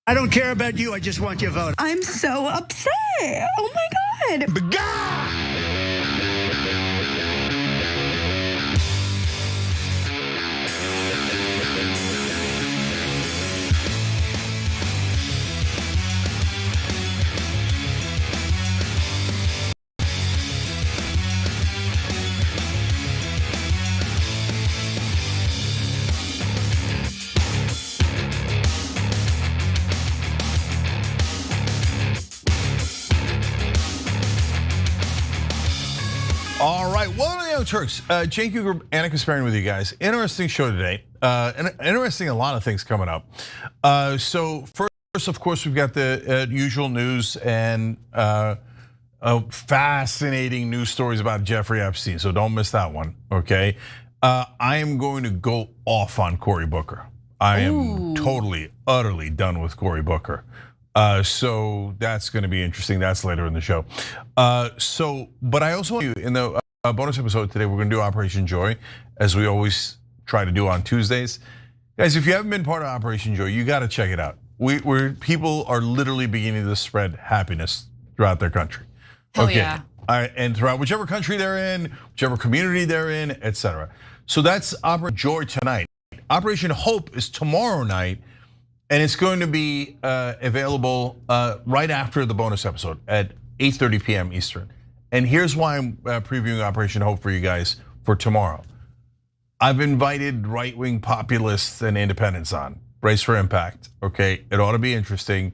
I don't care about you. I just want your vote. I'm so upset. Oh my God. All right, welcome to the Young Turks. Cenk Uygur, Anna Kasparian with you guys. Interesting show today. And interesting, a lot of things coming up. So first, of course, we've got the usual news and fascinating news stories about Jeffrey Epstein. So don't miss that one, okay? I am going to go off on Cory Booker. I am totally, utterly done with Cory Booker. So that's going to be interesting. That's later in the show. But I also want you in the bonus episode today, we're going to do Operation Joy, as we always try to do on Tuesdays. Guys, if you haven't been part of Operation Joy, you got to check it out. People are literally beginning to spread happiness throughout their country. Hell yeah. And throughout whichever country they're in, whichever community they're in, etc. So that's Operation Joy tonight. Operation Hope is tomorrow night. And it's going to be available right after the bonus episode at 8:30 p.m. Eastern. And here's why I'm previewing Operation Hope for you guys for tomorrow. I've invited right-wing populists and independents on, Brace for Impact, okay? It ought to be interesting.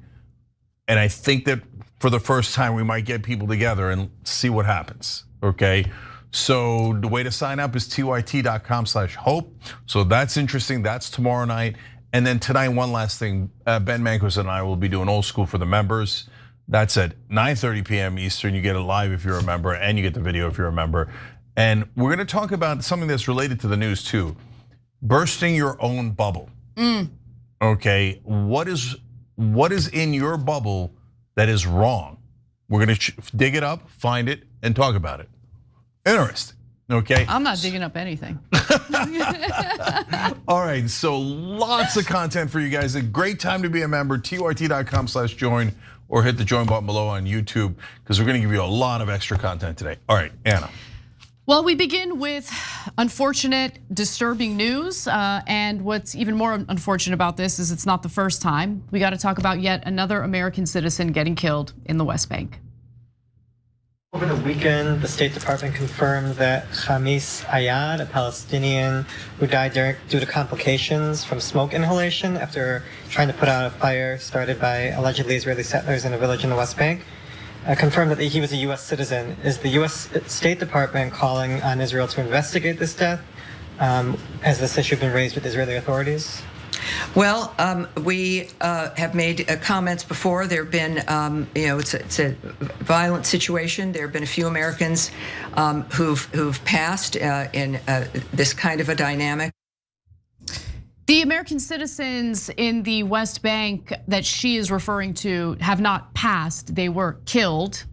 And I think that for the first time, we might get people together and see what happens, okay? So the way to sign up is tyt.com/hope. So that's interesting, that's tomorrow night. And then tonight, one last thing, Ben Mankiewicz and I will be doing Old School for the members. That's at 9:30 p.m. Eastern. You get it live if you're a member, and you get the video if you're a member. And we're gonna talk about something that's related to the news too. Bursting your own bubble. Okay, what is in your bubble that is wrong? We're gonna dig it up, find it, and talk about it. Interesting. Okay. I'm not digging up anything. All right, so lots of content for you guys. A great time to be a member, tyt.com/join, or hit the join button below on YouTube, because we're gonna give you a lot of extra content today. All right, Anna. Well, we begin with unfortunate, disturbing news. And what's even more unfortunate about this is it's not the first time. We got to talk about yet another American citizen getting killed in the West Bank. Over the weekend, the State Department confirmed that Khamis Ayad, a Palestinian who died due to complications from smoke inhalation after trying to put out a fire started by allegedly Israeli settlers in a village in the West Bank, confirmed that he was a U.S. citizen. Is the U.S. State Department calling on Israel to investigate this death? Has this issue been raised with Israeli authorities? Well, we have made comments before. There have been, it's a violent situation. There have been a few Americans who've passed in this kind of a dynamic. The American citizens in the West Bank that she is referring to have not passed. They were killed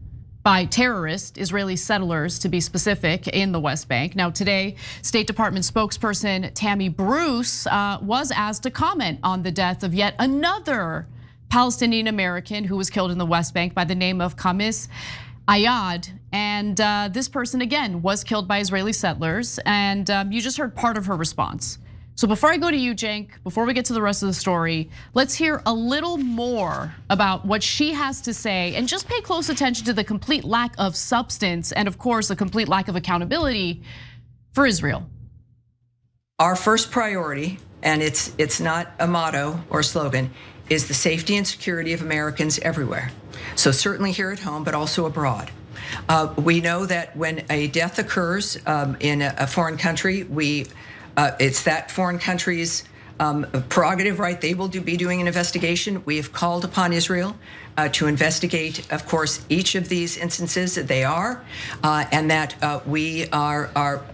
by terrorist Israeli settlers, to be specific, in the West Bank. Now today, State Department spokesperson Tammy Bruce was asked to comment on the death of yet another Palestinian American who was killed in the West Bank by the name of Khamis Ayad. And this person, again, was killed by Israeli settlers. And you just heard part of her response. So before I go to you, Cenk, before we get to the rest of the story, let's hear a little more about what she has to say, and just pay close attention to the complete lack of substance and, of course, a complete lack of accountability for Israel. Our first priority, and it's not a motto or a slogan, is the safety and security of Americans everywhere. So certainly here at home, but also abroad. We know that when a death occurs in a foreign country, it's that foreign country's prerogative, right? They will be doing an investigation. We have called upon Israel to investigate, of course, each of these instances that they are, and that we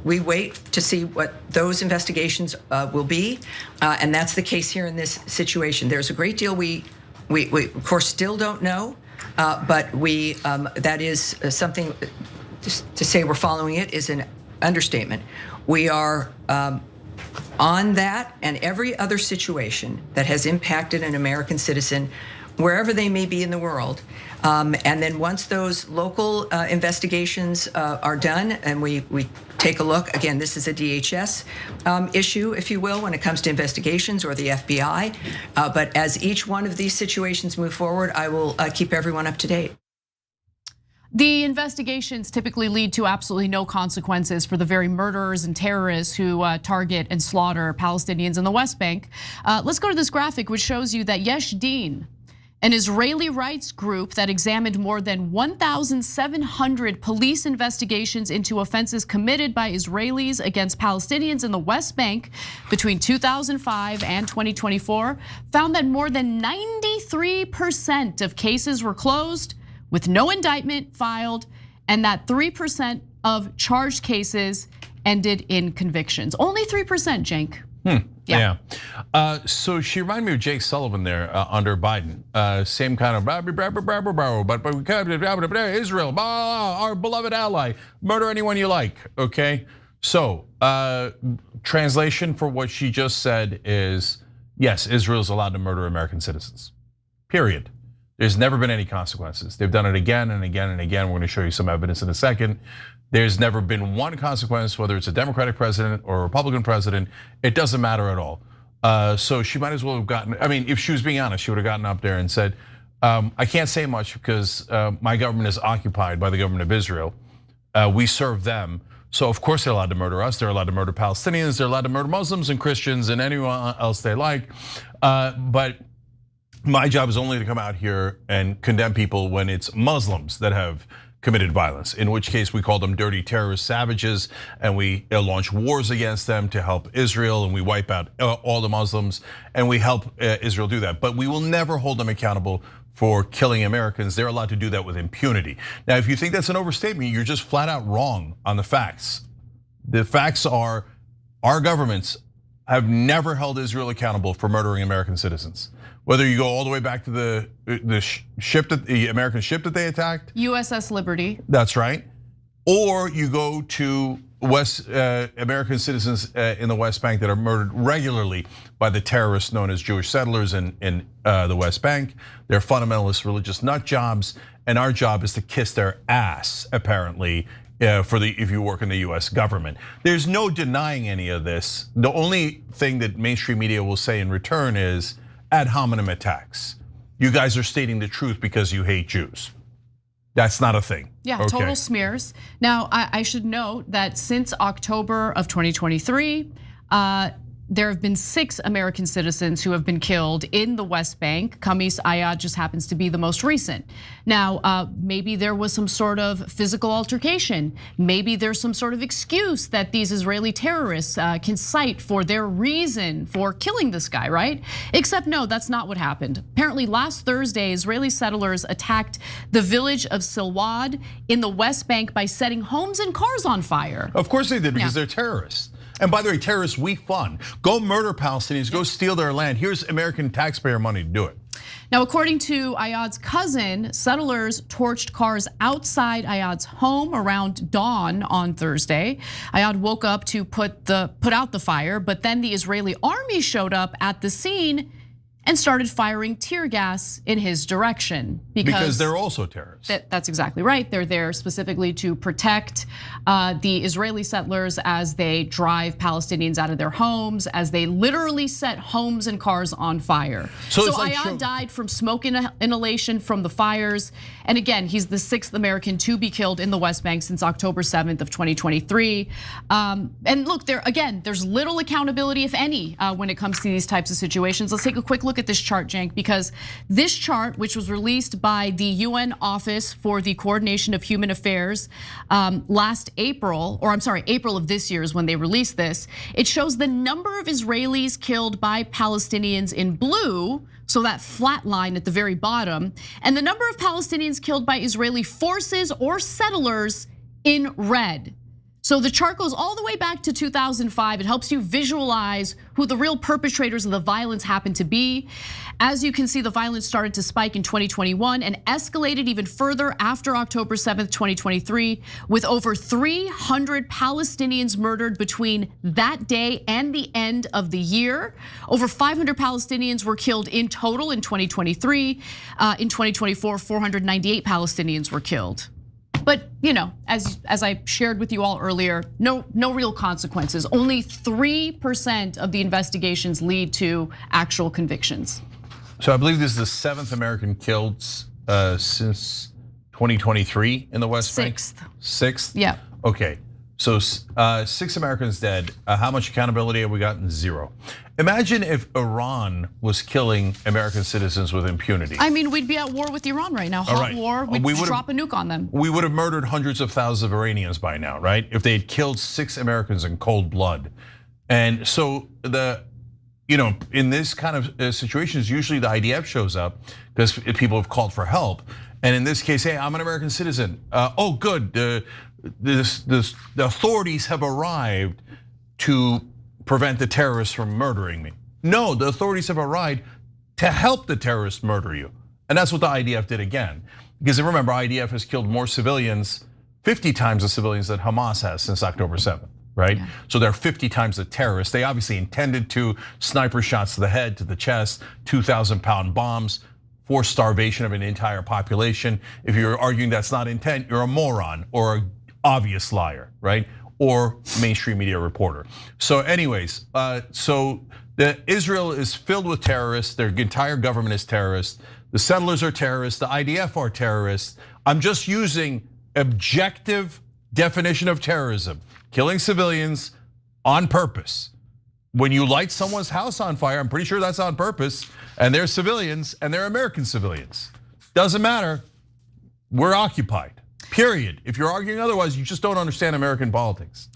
wait to see what those investigations will be, and that's the case here in this situation. There's a great deal we of course still don't know, but that is something. To say we're following it is an understatement. We are on that and every other situation that has impacted an American citizen. wherever they may be in the world. And then once those local investigations are done and we take a look, again, this is a DHS issue, if you will, when it comes to investigations, or the FBI. But as each one of these situations move forward, I will keep everyone up to date. The investigations typically lead to absolutely no consequences for the very murderers and terrorists who target and slaughter Palestinians in the West Bank. Let's go to this graphic, which shows you that Yesh Din, an Israeli rights group that examined more than 1,700 police investigations into offenses committed by Israelis against Palestinians in the West Bank between 2005 and 2024, found that more than 93% of cases were closed with no indictment filed, and that 3% of charged cases ended in convictions. Only 3%, Cenk. Yeah. So she reminded me of Jake Sullivan there under Biden. Same kind of but we can't Israel, our beloved ally, murder anyone you like. Okay. So translation for what she just said is, yes, Israel is allowed to murder American citizens. Period. There's never been any consequences. They've done it again and again and again. We're going to show you some evidence in a second. There's never been one consequence, whether it's a Democratic president or a Republican president. It doesn't matter at all. So she might as well have gotten, I mean, if she was being honest, she would have gotten up there and said, I can't say much because my government is occupied by the government of Israel. We serve them. So of course they're allowed to murder us. They're allowed to murder Palestinians. They're allowed to murder Muslims and Christians and anyone else they like. But my job is only to come out here and condemn people when it's Muslims that have committed violence, in which case we call them dirty terrorist savages, and we launch wars against them to help Israel, and we wipe out all the Muslims, and we help Israel do that. But we will never hold them accountable for killing Americans. They're allowed to do that with impunity. Now, if you think that's an overstatement, you're just flat out wrong on the facts. The facts are our governments have never held Israel accountable for murdering American citizens. Whether you go all the way back to the American ship that they attacked, USS Liberty. That's right. Or you go to American citizens in the West Bank that are murdered regularly by the terrorists known as Jewish settlers in the West Bank. They're fundamentalist religious nut jobs, and our job is to kiss their ass, apparently, if you work in the US government. There's no denying any of this. The only thing that mainstream media will say in return is ad hominem attacks. You guys are stating the truth because you hate Jews. That's not a thing. Yeah, okay. Total smears. Now, I should note that since October of 2023, there have been 6 American citizens who have been killed in the West Bank. Khamis Ayad just happens to be the most recent. Now, maybe there was some sort of physical altercation. Maybe there's some sort of excuse that these Israeli terrorists can cite for their reason for killing this guy, right? Except no, that's not what happened. Apparently last Thursday, Israeli settlers attacked the village of Silwad in the West Bank by setting homes and cars on fire. Of course they did, because they're terrorists. And by the way, terrorists we fund. Go murder Palestinians, go steal their land. Here's American taxpayer money to do it. Now, according to Ayad's cousin, settlers torched cars outside Ayad's home around dawn on Thursday. Ayad woke up to put out the fire, but then the Israeli army showed up at the scene and started firing tear gas in his direction. Because they're also terrorists. That's exactly right. They're there specifically to protect the Israeli settlers as they drive Palestinians out of their homes, as they literally set homes and cars on fire. So Ayad died from smoke inhalation from the fires. And again, he's the 6th American to be killed in the West Bank since October 7th of 2023. And look, there's little accountability, if any, when it comes to these types of situations. Let's take a quick look at this chart, Cenk, because this chart, which was released by the UN Office for the Coordination of Human Affairs April of this year is when they released this. It shows the number of Israelis killed by Palestinians in blue, so that flat line at the very bottom, and the number of Palestinians killed by Israeli forces or settlers in red. So the chart goes all the way back to 2005. It helps you visualize who the real perpetrators of the violence happen to be. As you can see, the violence started to spike in 2021 and escalated even further after October 7th, 2023, with over 300 Palestinians murdered between that day and the end of the year. Over 500 Palestinians were killed in total in 2023. In 2024, 498 Palestinians were killed. But as I shared with you all earlier, no real consequences. Only 3% of the investigations lead to actual convictions. So I believe this is the 7th American killed since 2023 in the West Bank. 6th. Yeah. Okay. So 6 Americans dead. How much accountability have we gotten? 0. Imagine if Iran was killing American citizens with impunity. I mean, we'd be at war with Iran right now. Hot war. We'd drop a nuke on them. We would have murdered hundreds of thousands of Iranians by now, right? If they had killed 6 Americans in cold blood. And so in this kind of situations, usually the IDF shows up because people have called for help. And in this case, hey, I'm an American citizen. Oh, good. The authorities have arrived to prevent the terrorists from murdering me. No, the authorities have arrived to help the terrorists murder you. And that's what the IDF did again. Because remember, IDF has killed more civilians, 50 times the civilians that Hamas has since October 7th, right? Yeah. So they're 50 times the terrorists. They obviously intended to, sniper shots to the head, to the chest, 2,000-pound bombs, forced starvation of an entire population. If you're arguing that's not intent, you're a moron or an obvious liar, right? Or mainstream media reporter. So anyways, Israel is filled with terrorists. Their entire government is terrorist. The settlers are terrorists. The IDF are terrorists. I'm just using objective definition of terrorism. Killing civilians on purpose. When you light someone's house on fire, I'm pretty sure that's on purpose. And they're civilians and they're American civilians. Doesn't matter, we're occupied. Period. If you're arguing otherwise, you just don't understand American politics.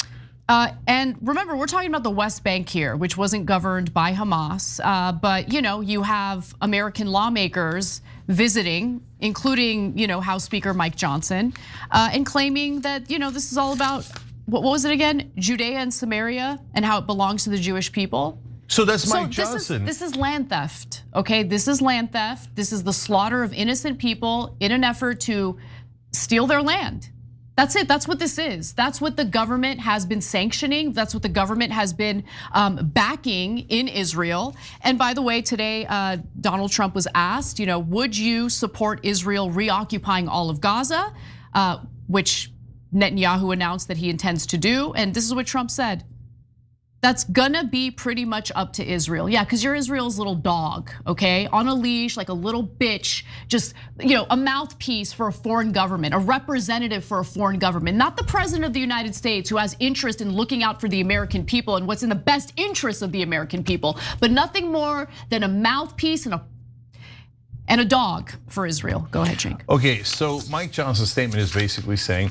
And remember, we're talking about the West Bank here, which wasn't governed by Hamas. But you have American lawmakers visiting, including House Speaker Mike Johnson, and claiming that this is all about what was it again? Judea and Samaria and how it belongs to the Jewish people. So that's Mike Johnson. This is land theft. Okay, this is land theft. This is the slaughter of innocent people in an effort to steal their land. That's it, that's what this is. That's what the government has been sanctioning. That's what the government has been backing in Israel. And by the way, today, Donald Trump was asked, would you support Israel reoccupying all of Gaza? Which Netanyahu announced that he intends to do. And this is what Trump said. That's gonna be pretty much up to Israel. Yeah, because you're Israel's little dog, okay? On a leash, like a little bitch, just a mouthpiece for a foreign government, a representative for a foreign government, not the president of the United States who has interest in looking out for the American people and what's in the best interest of the American people, but nothing more than a mouthpiece and a dog for Israel. Go ahead, Cenk. Okay, so Mike Johnson's statement is basically saying,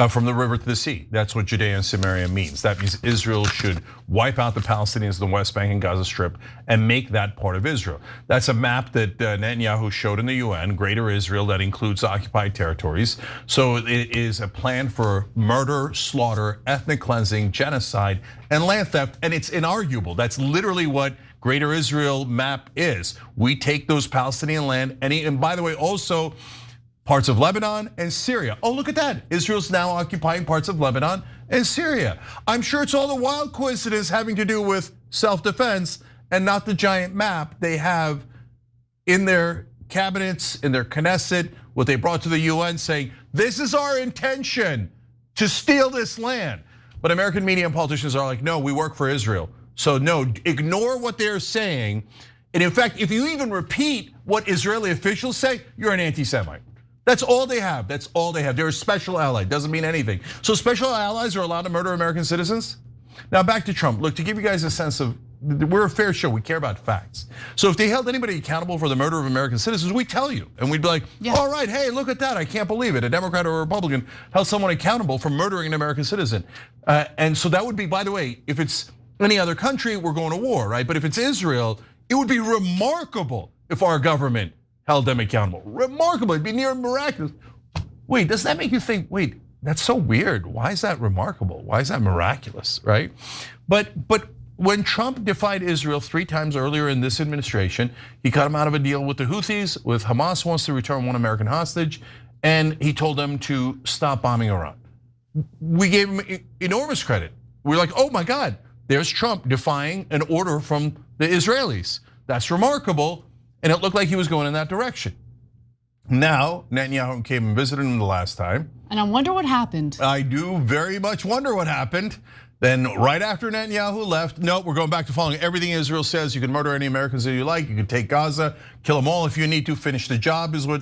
from the river to the sea. That's what Judea and Samaria means. That means Israel should wipe out the Palestinians in the West Bank and Gaza Strip and make that part of Israel. That's a map that Netanyahu showed in the UN, Greater Israel, that includes occupied territories. So it is a plan for murder, slaughter, ethnic cleansing, genocide, and land theft, and it's inarguable. That's literally what Greater Israel map is. We take those Palestinian land, and by the way, also, parts of Lebanon and Syria. Oh, look at that. Israel's now occupying parts of Lebanon and Syria. I'm sure it's all a wild coincidence having to do with self-defense and not the giant map they have in their cabinets, in their Knesset, what they brought to the UN saying, this is our intention to steal this land. But American media and politicians are like, no, we work for Israel. So no, ignore what they're saying. And in fact, if you even repeat what Israeli officials say, you're an anti-Semite. That's all they have, that's all they have. They're a special ally, doesn't mean anything. So special allies are allowed to murder American citizens? Now back to Trump. Look, to give you guys a sense of, we're a fair show, we care about facts. So if they held anybody accountable for the murder of American citizens, we'd tell you. And we'd be like, all right, hey, look at that, I can't believe it. A Democrat or a Republican held someone accountable for murdering an American citizen. And so that would be, by the way, if it's any other country, we're going to war, right? But if it's Israel, it would be remarkable if our government held them accountable. Remarkable, it'd be near miraculous. Wait, does that make you think, wait, that's so weird. Why is that remarkable? Why is that miraculous, right? But when Trump defied Israel 3 times earlier in this administration, he cut him out of a deal with the Houthis, with Hamas wants to return 1 American hostage, and he told them to stop bombing Iran. We gave him enormous credit. We're like, oh my God, there's Trump defying an order from the Israelis. That's remarkable, and it looked like he was going in that direction. Now, Netanyahu came and visited him the last time. And I wonder what happened. I do very much wonder what happened. Then right after Netanyahu left, no, we're going back to following everything Israel says. You can murder any Americans that you like. You can take Gaza, kill them all if you need to, finish the job is what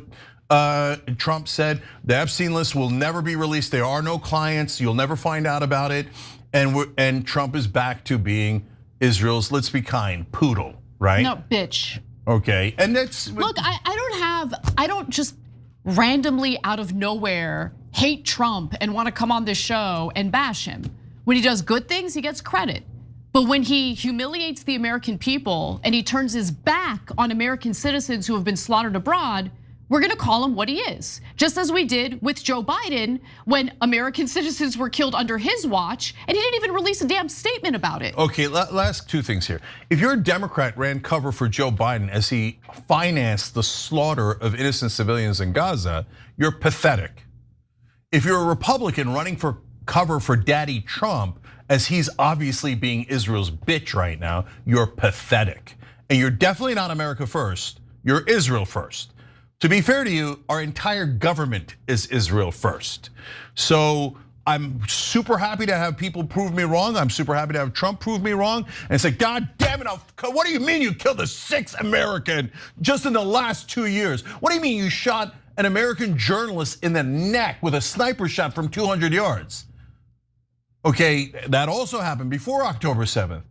Trump said. The Epstein list will never be released. There are no clients. You'll never find out about it. And Trump is back to being Israel's, let's be kind, poodle, right? No, bitch. Okay, and that's look. I don't just randomly out of nowhere hate Trump and want to come on this show and bash him. When he does good things, he gets credit. But when he humiliates the American people and he turns his back on American citizens who have been slaughtered abroad, we're gonna call him what he is. Just as we did with Joe Biden when American citizens were killed under his watch and he didn't even release a damn statement about it. Okay, last 2 things here. If you're a Democrat ran cover for Joe Biden as he financed the slaughter of innocent civilians in Gaza, you're pathetic. If you're a Republican running for cover for Daddy Trump as he's obviously being Israel's bitch right now, you're pathetic. And you're definitely not America first, you're Israel first. To be fair to you, our entire government is Israel first. So I'm super happy to have people prove me wrong. I'm super happy to have Trump prove me wrong and say, God damn it, what do you mean you killed a 6th American just in the last 2 years? What do you mean you shot an American journalist in the neck with a sniper shot from 200 yards? Okay, that also happened before October 7th.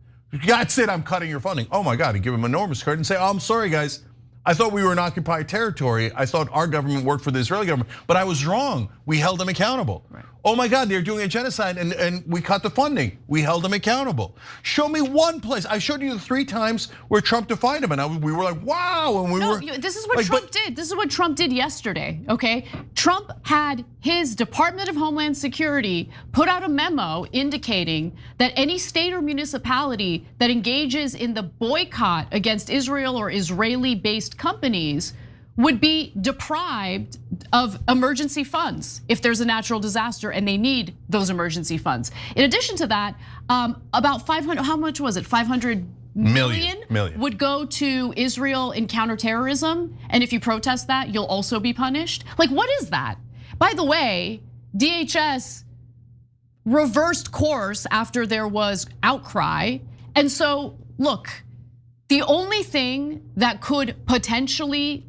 That's it, I'm cutting your funding. Oh my God, and give him enormous credit and say, oh, I'm sorry guys. I thought we were in occupied territory. I thought our government worked for the Israeli government, but I was wrong. We held them accountable. Right. Oh my God, they're doing a genocide and we cut the funding. We held them accountable. Show me one place. I showed you the 3 times where Trump defied him and we were like, wow. And we were. This is what like, Trump did. This is what Trump did yesterday, okay? Trump had his Department of Homeland Security put out a memo indicating that any state or municipality that engages in the boycott against Israel or Israeli-based companies would be deprived of emergency funds if there's a natural disaster and they need those emergency funds. In addition to that, about 500, how much was it? 500 million would go to Israel in counterterrorism. And if you protest that, you'll also be punished. Like, what is that? By the way, DHS reversed course after there was outcry. And so, look, the only thing that could potentially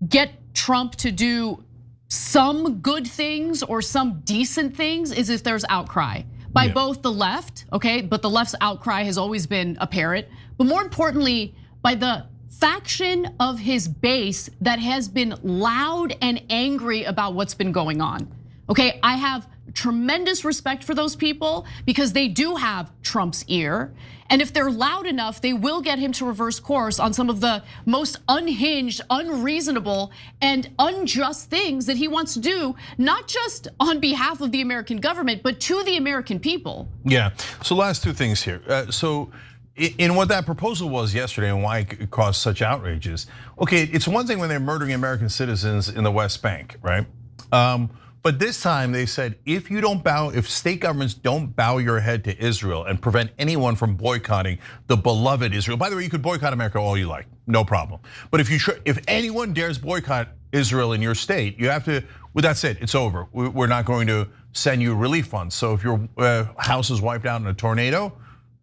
get Trump to do some good things or some decent things is if there's outcry by both the left, okay? But the left's outcry has always been apparent. But more importantly, by the faction of his base that has been loud and angry about what's been going on. Okay, I have tremendous respect for those people because they do have Trump's ear. And if they're loud enough, they will get him to reverse course on some of the most unhinged, unreasonable, and unjust things that he wants to do, not just on behalf of the American government, but to the American people. Yeah, so last 2 things here. So in what that proposal was yesterday and why it caused such outrages, okay, it's one thing when they're murdering American citizens in the West Bank, right? But this time they said, if you don't bow, if state governments don't bow your head to Israel and prevent anyone from boycotting the beloved Israel. By the way, you could boycott America all you like, no problem. But if anyone dares boycott Israel in your state, you have to, with that said, it's over. We're not going to send you relief funds. So if your house is wiped out in a tornado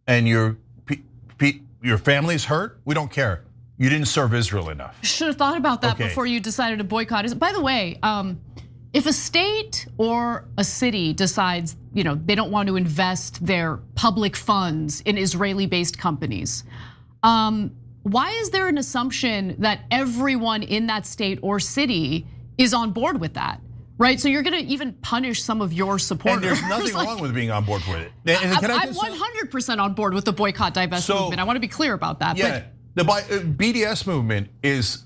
and your family's hurt, we don't care. You didn't serve Israel enough. Should have thought about that before you decided to boycott it. By the way, if a state or a city decides, they don't want to invest their public funds in Israeli-based companies, why is there an assumption that everyone in that state or city is on board with that? Right, so you're gonna even punish some of your supporters. And there's nothing wrong with being on board with it. I'm 100% on board with the boycott, divest movement. I want to be clear about that. Yeah, the BDS movement is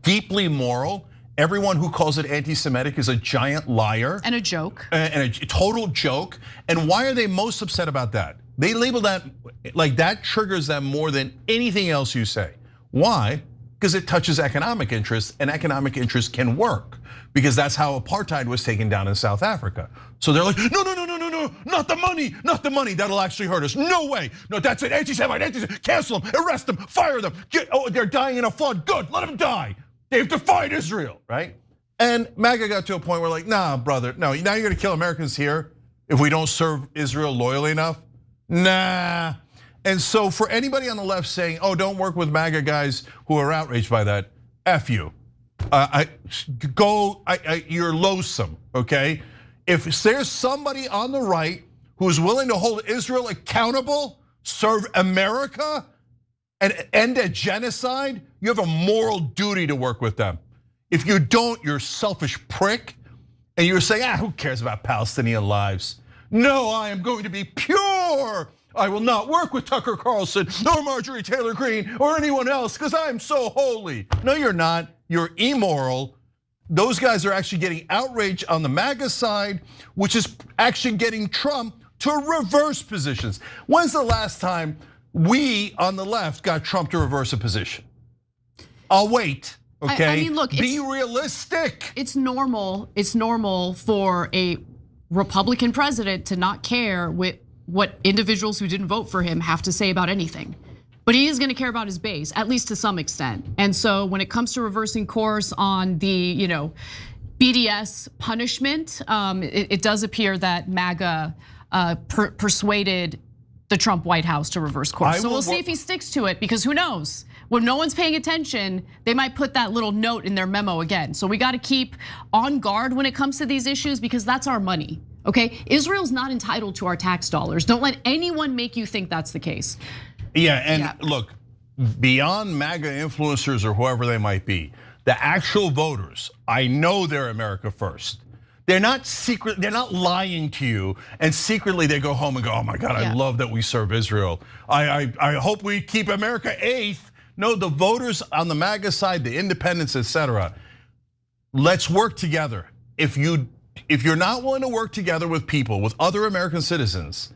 deeply moral Everyone who calls it anti-Semitic is a giant liar. And a joke. And a total joke. And why are they most upset about that? They label that, like that triggers them more than anything else you say. Why? Because it touches economic interests, and economic interests can work. Because that's how apartheid was taken down in South Africa. So they're like, no, not the money, that'll actually hurt us. No way, no, that's it, anti-Semite, cancel them, arrest them, fire them. They're dying in a flood, good, let them die. They've defied Israel, right? And MAGA got to a point where like, nah, brother, no, now you're gonna kill Americans here if we don't serve Israel loyally enough? Nah. And so for anybody on the left saying, oh, don't work with MAGA guys who are outraged by that, F you. You're loathsome, okay? If there's somebody on the right who's willing to hold Israel accountable, serve America, and end a genocide, you have a moral duty to work with them. If you don't, you're a selfish prick, and you're saying, who cares about Palestinian lives? No, I am going to be pure. I will not work with Tucker Carlson or Marjorie Taylor Greene or anyone else because I'm so holy. No, you're not. You're immoral. Those guys are actually getting outraged on the MAGA side, which is actually getting Trump to reverse positions. When's the last time we on the left got Trump to reverse a position? I'll wait, okay? I mean, look, be realistic. It's normal for a Republican president to not care what individuals who didn't vote for him have to say about anything. But he is gonna care about his base, at least to some extent. And so when it comes to reversing course on the BDS punishment, it does appear that MAGA persuaded the Trump White House to reverse course. So we'll see if he sticks to it, because who knows? When no one's paying attention, they might put that little note in their memo again. So we gotta keep on guard when it comes to these issues, because that's our money. Okay, Israel's not entitled to our tax dollars. Don't let anyone make you think that's the case. Yeah, and look, beyond MAGA influencers or whoever they might be, the actual voters, I know they're America first. They're not secret, they're not lying to you, and secretly they go home and go, oh my God, I love that we serve Israel. I hope we keep America eighth. No, the voters on the MAGA side, the independents, etc. Let's work together. If you're not willing to work together with people, with other American citizens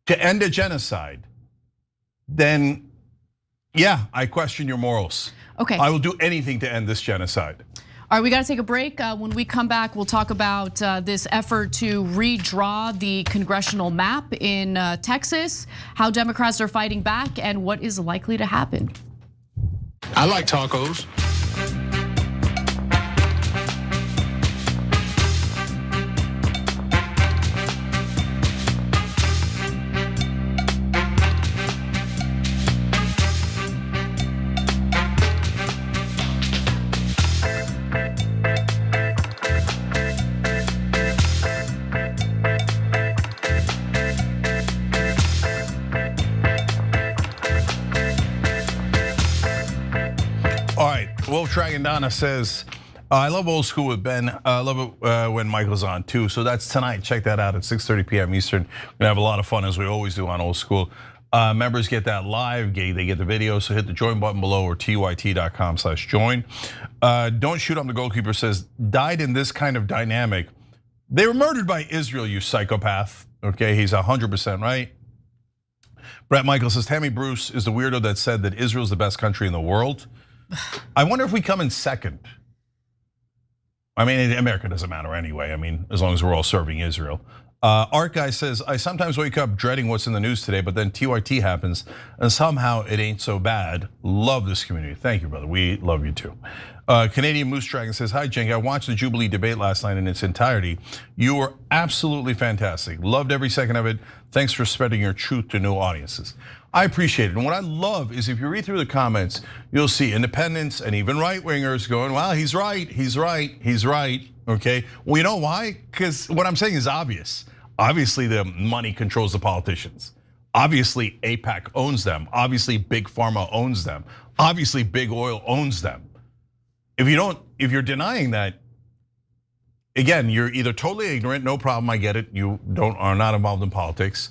to end a genocide, then I question your morals. Okay. I will do anything to end this genocide. All right, we gotta take a break. When we come back, we'll talk about this effort to redraw the congressional map in Texas, how Democrats are fighting back, and what is likely to happen. I like tacos. Tragandana says, I love Old School with Ben. I love it when Michael's on too. So that's tonight. Check that out at 6:30 p.m. Eastern. We're gonna have a lot of fun as we always do on Old School. Members get that live, they get the video. So hit the join button below or tyt.com/join. Don't shoot on the goalkeeper says, died in this kind of dynamic. They were murdered by Israel, you psychopath. Okay, he's 100% right. Brett Michael says, Tammy Bruce is the weirdo that said that Israel's the best country in the world. I wonder if we come in second. I mean, America doesn't matter anyway. I mean, as long as we're all serving Israel. Art Guy says, I sometimes wake up dreading what's in the news today, but then TYT happens and somehow it ain't so bad. Love this community. Thank you, brother. We love you too. Canadian Moose Dragon says, hi, Cenk. I watched the Jubilee debate last night in its entirety. You were absolutely fantastic. Loved every second of it. Thanks for spreading your truth to new audiences. I appreciate it. And what I love is if you read through the comments, you'll see independents and even right-wingers going, well, he's right, okay? Well, you know why? Because what I'm saying is obvious. Obviously, the money controls the politicians. Obviously, AIPAC owns them. Obviously, Big Pharma owns them. Obviously, Big Oil owns them. If you're denying that, again, you're either totally ignorant, no problem, I get it. You are not involved in politics.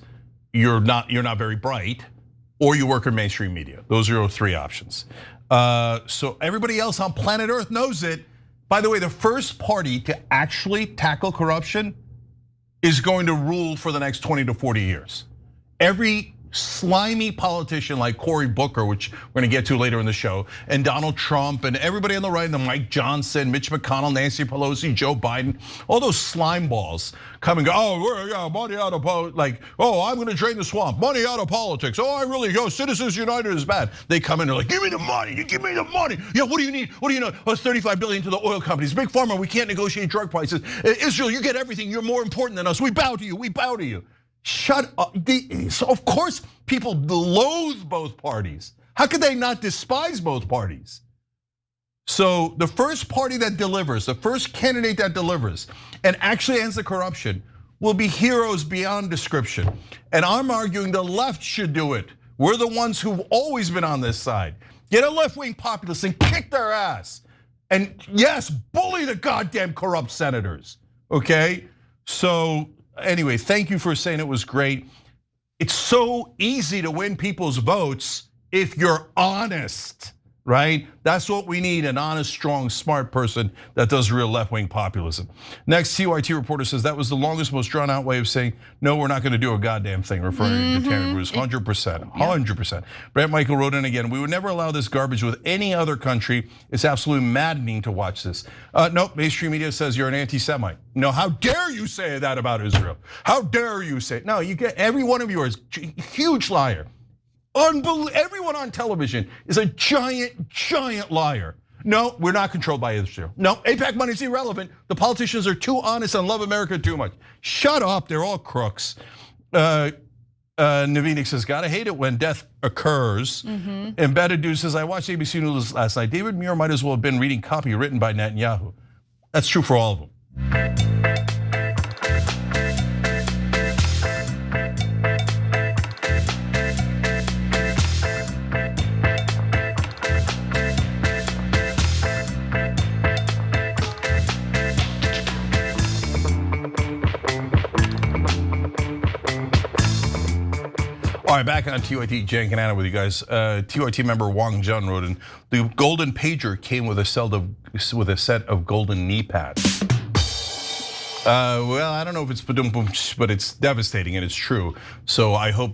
You're not very bright, or you work in mainstream media. Those are your three options. So everybody else on planet Earth knows it. By the way, the first party to actually tackle corruption is going to rule for the next 20 to 40 years. Every slimy politician like Cory Booker, which we're gonna get to later in the show, and Donald Trump and everybody on the right, and Mike Johnson, Mitch McConnell, Nancy Pelosi, Joe Biden, all those slime balls come and go, oh, we're money out of politics, like, oh, I'm gonna drain the swamp, money out of politics, Citizens United is bad. They come in, they're like, give me the money, give me the money. Yeah, what do you need? What do you know? Oh, it's $35 billion to the oil companies. Big Pharma, we can't negotiate drug prices. Israel, you get everything, you're more important than us. We bow to you, we bow to you. Shut up. So of course people loathe both parties. How could they not despise both parties? So the first party that delivers, the first candidate that delivers and actually ends the corruption will be heroes beyond description. And I'm arguing the left should do it. We're the ones who've always been on this side. Get a left-wing populist and kick their ass. And yes, bully the goddamn corrupt senators, okay? So anyway, thank you for saying it was great. It's so easy to win people's votes if you're honest, right? That's what we need, an honest, strong, smart person that does real left-wing populism. Next, TYT reporter says that was the longest, most drawn-out way of saying, no, we're not gonna do a goddamn thing, referring to Terry Crews, 100%, 100%. Brett Michael wrote in again, we would never allow this garbage with any other country. It's absolutely maddening to watch this. Nope, mainstream media says you're an anti-Semite. No, how dare you say that about Israel? How dare you say it? No, you get, every one of you is a huge liar. Everyone on television is a giant liar. No, we're not controlled by Israel. No, AIPAC money is irrelevant. The politicians are too honest and love America too much. Shut up, they're all crooks. Navinik says, gotta hate it when death occurs. Embedded Dude says, I watched ABC News last night. David Muir might as well have been reading copy written by Netanyahu. That's true for all of them. All right, back on TYT, Jan Canana with you guys. TYT member Wang Jun wrote in, the golden pager came with a set of golden knee pads. Well, I don't know if it's but it's devastating and it's true. So I hope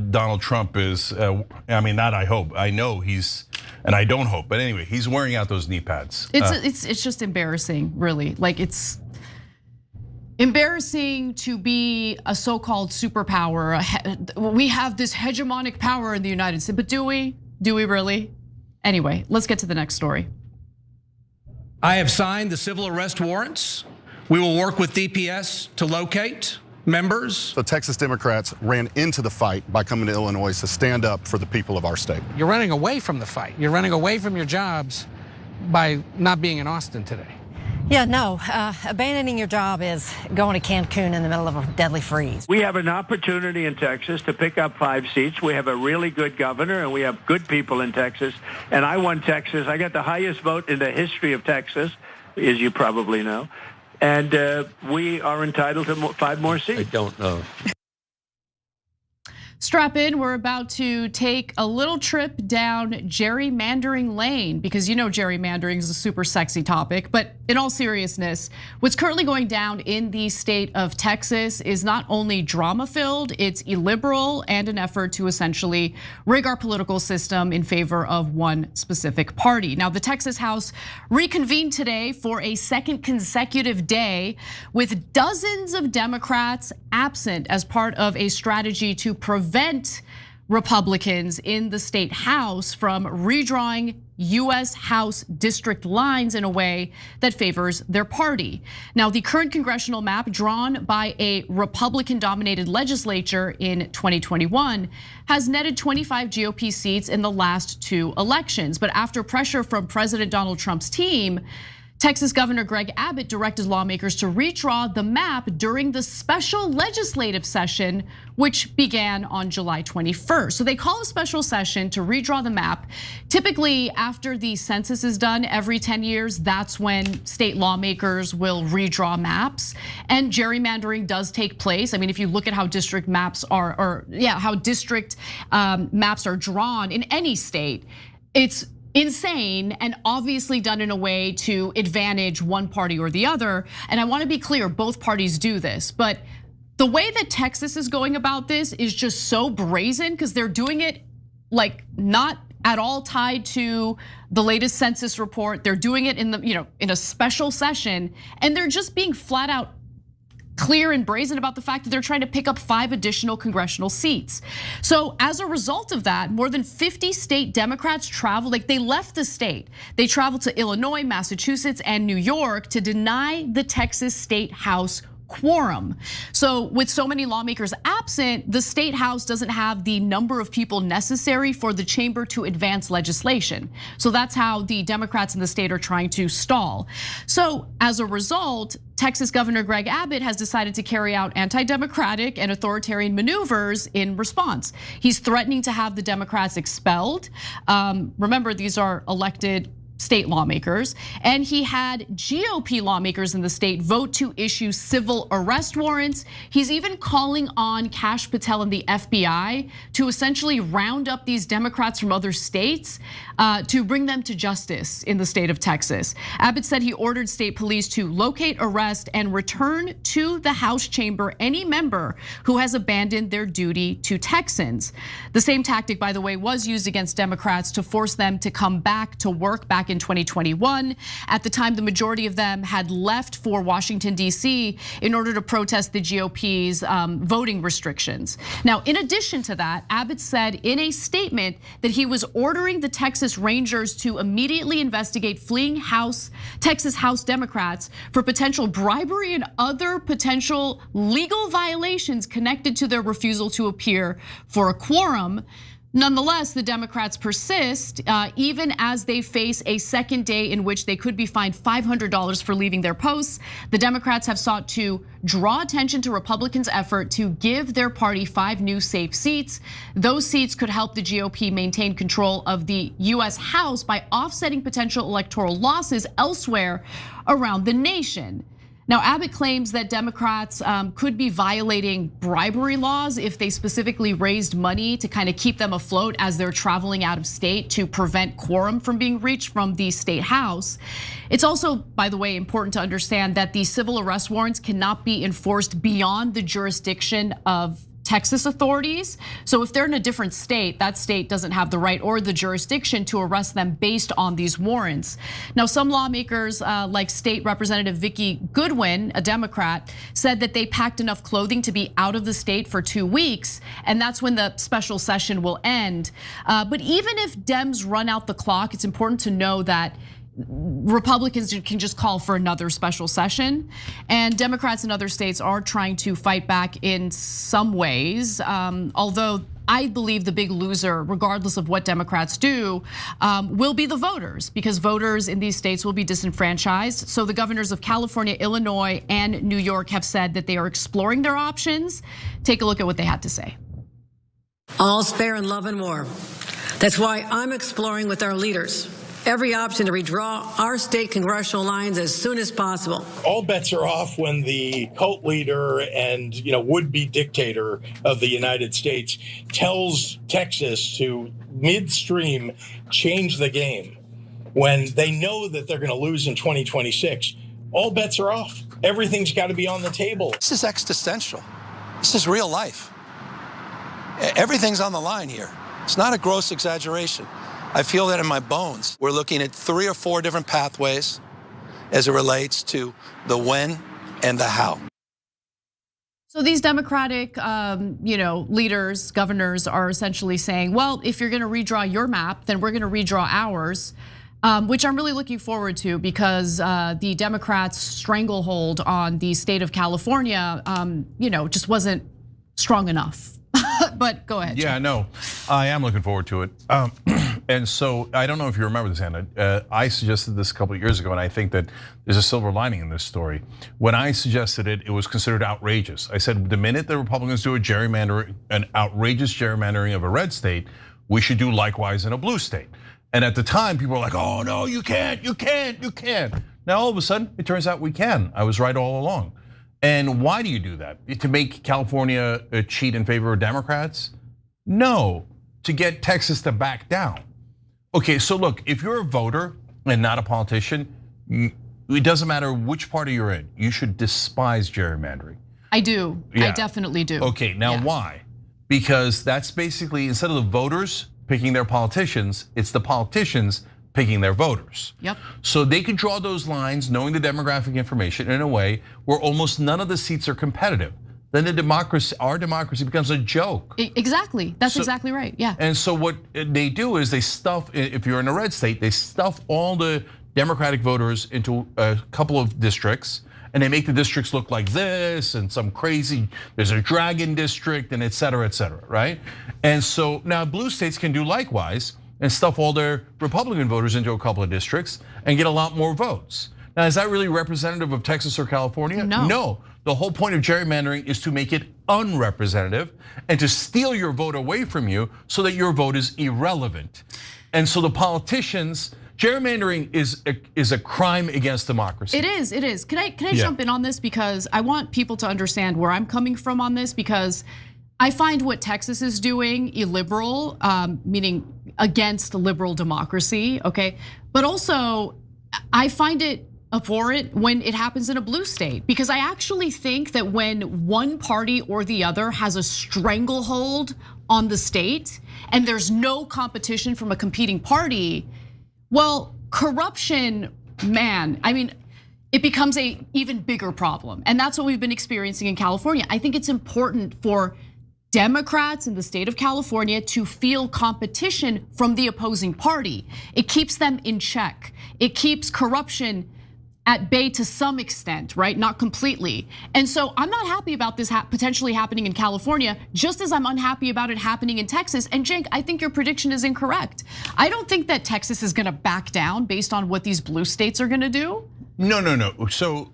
Donald Trump is, I mean, not I hope, I know he's, and I don't hope, but anyway, he's wearing out those knee pads. It's just embarrassing, really. Like, it's embarrassing to be a so-called superpower. We have this hegemonic power in the United States, but do we? Do we really? Anyway, let's get to the next story. I have signed the civil arrest warrants. We will work with DPS to locate members. The Texas Democrats ran into the fight by coming to Illinois to stand up for the people of our state. You're running away from the fight. You're running away from your jobs by not being in Austin today. Yeah, no, abandoning your job is going to Cancun in the middle of a deadly freeze. We have an opportunity in Texas to pick up 5 seats. We have a really good governor and we have good people in Texas. And I won Texas. I got the highest vote in the history of Texas, as you probably know. And we are entitled to 5 more seats. I don't know. Strap in, we're about to take a little trip down gerrymandering lane, because you know gerrymandering is a super sexy topic. But in all seriousness, what's currently going down in the state of Texas is not only drama-filled, it's illiberal and an effort to essentially rig our political system in favor of one specific party. Now, the Texas House reconvened today for a second consecutive day with dozens of Democrats absent as part of a strategy to prevent Republicans in the state House from redrawing US House district lines in a way that favors their party. Now, the current congressional map drawn by a Republican-dominated legislature in 2021 has netted 25 GOP seats in the last 2 elections. But after pressure from President Donald Trump's team, Texas Governor Greg Abbott directed lawmakers to redraw the map during the special legislative session, which began on July 21st. So they call a special session to redraw the map. Typically, after the census is done every 10 years, that's when state lawmakers will redraw maps. And gerrymandering does take place. I mean, if you look at how district maps are, how district maps are drawn in any state, it's insane and obviously done in a way to advantage one party or the other. And I want to be clear, both parties do this, but the way that Texas is going about this is just so brazen because they're doing it like not at all tied to the latest census report. They're doing it in the, in a special session, and they're just being flat out clear and brazen about the fact that they're trying to pick up 5 additional congressional seats. So as a result of that, more than 50 state Democrats traveled, like they left the state. They traveled to Illinois, Massachusetts, and New York to deny the Texas State House quorum. So with so many lawmakers absent, the state house doesn't have the number of people necessary for the chamber to advance legislation. So that's how the Democrats in the state are trying to stall. So as a result, Texas Governor Greg Abbott has decided to carry out anti-democratic and authoritarian maneuvers in response. He's threatening to have the Democrats expelled. Remember, these are elected state lawmakers, and he had GOP lawmakers in the state vote to issue civil arrest warrants. He's even calling on Kash Patel and the FBI to essentially round up these Democrats from other states to bring them to justice in the state of Texas. Abbott said he ordered state police to locate, arrest, and return to the House chamber any member who has abandoned their duty to Texans. The same tactic, by the way, was used against Democrats to force them to come back to work back in 2021. At the time, the majority of them had left for Washington, D.C. in order to protest the GOP's voting restrictions. Now, in addition to that, Abbott said in a statement that he was ordering the Texas Rangers to immediately investigate fleeing Texas House Democrats for potential bribery and other potential legal violations connected to their refusal to appear for a quorum. Nonetheless, the Democrats persist, even as they face a second day in which they could be fined $500 for leaving their posts. The Democrats have sought to draw attention to Republicans' effort to give their party 5 new safe seats. Those seats could help the GOP maintain control of the US House by offsetting potential electoral losses elsewhere around the nation. Now, Abbott claims that Democrats could be violating bribery laws if they specifically raised money to kind of keep them afloat as they're traveling out of state to prevent quorum from being reached from the state house. It's also, by the way, important to understand that the civil arrest warrants cannot be enforced beyond the jurisdiction of Texas authorities. So if they're in a different state, that state doesn't have the right or the jurisdiction to arrest them based on these warrants. Now, some lawmakers like State Representative Vicki Goodwin, a Democrat, said that they packed enough clothing to be out of the state for 2 weeks, and that's when the special session will end. But even if Dems run out the clock, it's important to know that Republicans can just call for another special session, and Democrats in other states are trying to fight back in some ways, although I believe the big loser, regardless of what Democrats do, will be the voters, because voters in these states will be disenfranchised. So the governors of California, Illinois, and New York have said that they are exploring their options. Take a look at what they had to say. All's fair in love and war. That's why I'm exploring with our leaders every option to redraw our state congressional lines as soon as possible. All bets are off when the cult leader and would-be dictator of the United States tells Texas to midstream change the game when they know that they're going to lose in 2026. All bets are off. Everything's got to be on the table. This is existential. This is real life. Everything's on the line here. It's not a gross exaggeration. I feel that in my bones. We're looking at 3 or 4 different pathways as it relates to the when and the how. So these Democratic, leaders, governors are essentially saying, well, if you're going to redraw your map, then we're going to redraw ours, which I'm really looking forward to, because the Democrats' stranglehold on the state of California, just wasn't strong enough. But go ahead. Yeah, no, I am looking forward to it. And so I don't know if you remember this, Anna. I suggested this a couple of years ago, and I think that there's a silver lining in this story. When I suggested it, it was considered outrageous. I said the minute the Republicans do an outrageous gerrymandering of a red state, we should do likewise in a blue state. And at the time, people were like, "Oh no, you can't, you can't, you can't." Now all of a sudden, it turns out we can. I was right all along. And why do you do that? To make California cheat in favor of Democrats? No, to get Texas to back down. Okay, so look, if you're a voter and not a politician, it doesn't matter which party you're in. You should despise gerrymandering. I do. Yeah. I definitely do. Okay, now why? Because that's basically, instead of the voters picking their politicians, it's the politicians picking their voters. Yep. So they can draw those lines knowing the demographic information in a way where almost none of the seats are competitive. Then the democracy, our democracy becomes a joke. Exactly, that's exactly right, yeah. And so what they do is they stuff, if you're in a red state, they stuff all the Democratic voters into a couple of districts, and they make the districts look like this and some crazy, there's a dragon district and et cetera, right? And so now blue states can do likewise and stuff all their Republican voters into a couple of districts and get a lot more votes. Now, is that really representative of Texas or California? No. No, the whole point of gerrymandering is to make it unrepresentative and to steal your vote away from you so that your vote is irrelevant. And so the politicians, gerrymandering is a crime against democracy. It is. Can I jump in on this, because I want people to understand where I'm coming from on this, because I find what Texas is doing illiberal, meaning against liberal democracy, okay? But also, I find it abhorrent when it happens in a blue state, because I actually think that when one party or the other has a stranglehold on the state and there's no competition from a competing party, well, corruption, man, I mean, it becomes a even bigger problem. And that's what we've been experiencing in California. I think it's important for Democrats in the state of California to feel competition from the opposing party. It keeps them in check. It keeps corruption at bay to some extent, right? Not completely. And so I'm not happy about this potentially happening in California, just as I'm unhappy about it happening in Texas. And Cenk, I think your prediction is incorrect. I don't think that Texas is gonna back down based on what these blue states are gonna do. No. So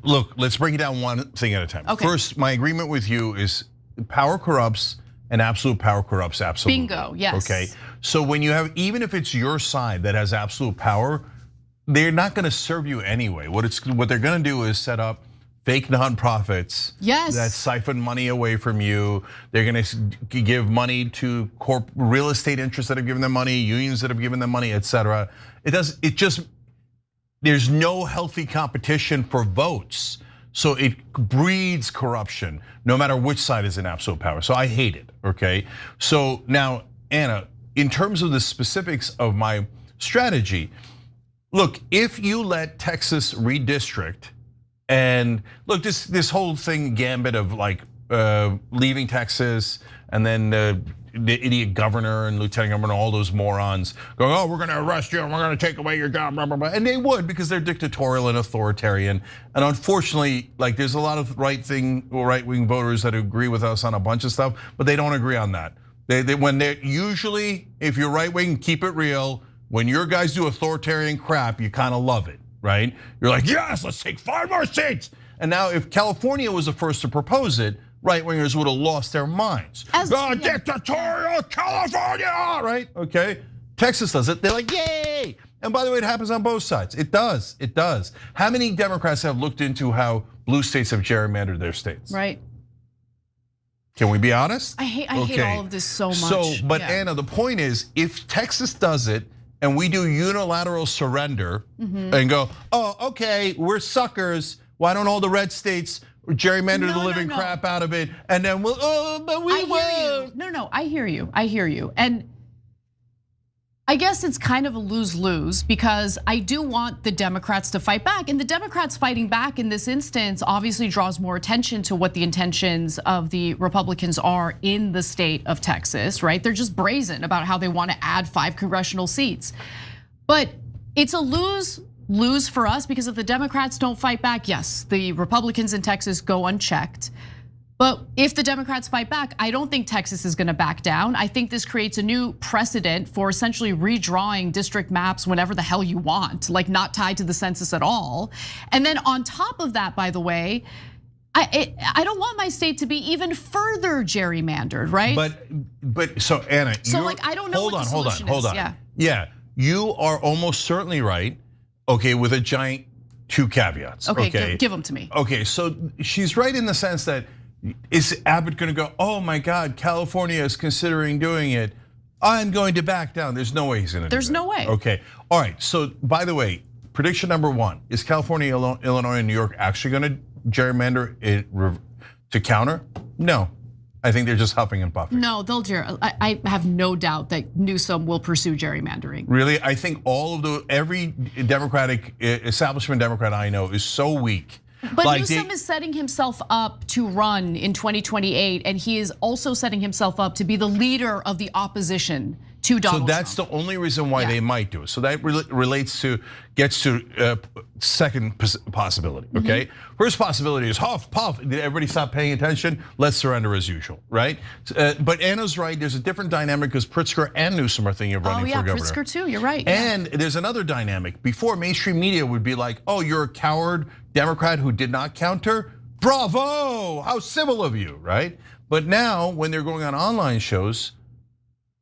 look, let's break it down one thing at a time. Okay. First, my agreement with you is power corrupts and absolute power corrupts absolutely. Bingo, yes. Okay, so when you have, even if it's your side that has absolute power, they're not gonna serve you anyway. What they're gonna do is set up fake nonprofits that siphon money away from you. They're gonna give money to real estate interests that have given them money, unions that have given them money, et cetera. There's no healthy competition for votes. So it breeds corruption, no matter which side is in absolute power. So I hate it, okay? So now, Anna, in terms of the specifics of my strategy, look, if you let Texas redistrict, and look, this whole thing gambit of like leaving Texas, and then the idiot governor and lieutenant governor, all those morons going, oh, we're gonna arrest you and we're gonna take away your job, blah, blah, blah. And they would, because they're dictatorial and authoritarian. And unfortunately, like there's a lot of right-wing voters that agree with us on a bunch of stuff, but they don't agree on that. When they're usually, if you're right-wing, keep it real. When your guys do authoritarian crap, you kind of love it, right? You're like, yes, let's take 5 more seats. And now if California was the first to propose it, right-wingers would have lost their minds. Dictatorial California, right? Okay, Texas does it, they're like, yay! And by the way, it happens on both sides. It does. How many Democrats have looked into how blue states have gerrymandered their states? Right. Can we be honest? I hate all of this so much. But Anna, the point is, if Texas does it and we do unilateral surrender and go, oh, okay, we're suckers. Why don't all the red states gerrymander the living crap out of it, and then we'll, but we won't. No, I hear you. And I guess it's kind of a lose-lose, because I do want the Democrats to fight back, and the Democrats fighting back in this instance obviously draws more attention to what the intentions of the Republicans are in the state of Texas, right? They're just brazen about how they want to add 5 congressional seats. But it's a lose for us, because if the Democrats don't fight back, yes, the Republicans in Texas go unchecked. But if the Democrats fight back, I don't think Texas is gonna back down. I think this creates a new precedent for essentially redrawing district maps whenever the hell you want, like not tied to the census at all. And then on top of that, by the way, I don't want my state to be even further gerrymandered, right? But so Anna, so like I don't know what the solution is. Hold on. Yeah, you are almost certainly right. Okay, with a giant 2 caveats. Okay, give them to me. Okay, so she's right in the sense that, is Abbott gonna go, oh my God, California is considering doing it. I'm going to back down. There's no way he's going to do that. There's no way. Okay. All right. So, by the way, prediction number one, is California, Illinois, and New York actually going to gerrymander it to counter? No. I think they're just huffing and puffing. No, they'll I have no doubt that Newsom will pursue gerrymandering. Really? I think every Democratic, establishment Democrat I know is so weak. But like Newsom is setting himself up to run in 2028, and he is also setting himself up to be the leader of the opposition to Donald Trump. So that's the only reason why they might do it. So that gets to second possibility, okay? First possibility is huff, puff, did everybody stop paying attention? Let's surrender as usual, right? But Anna's right, there's a different dynamic because Pritzker and Newsom are thinking of running for governor. Pritzker too, you're right. And there's another dynamic. Before, mainstream media would be like, oh, you're a coward Democrat who did not counter? Bravo, how civil of you, right? But now, when they're going on online shows,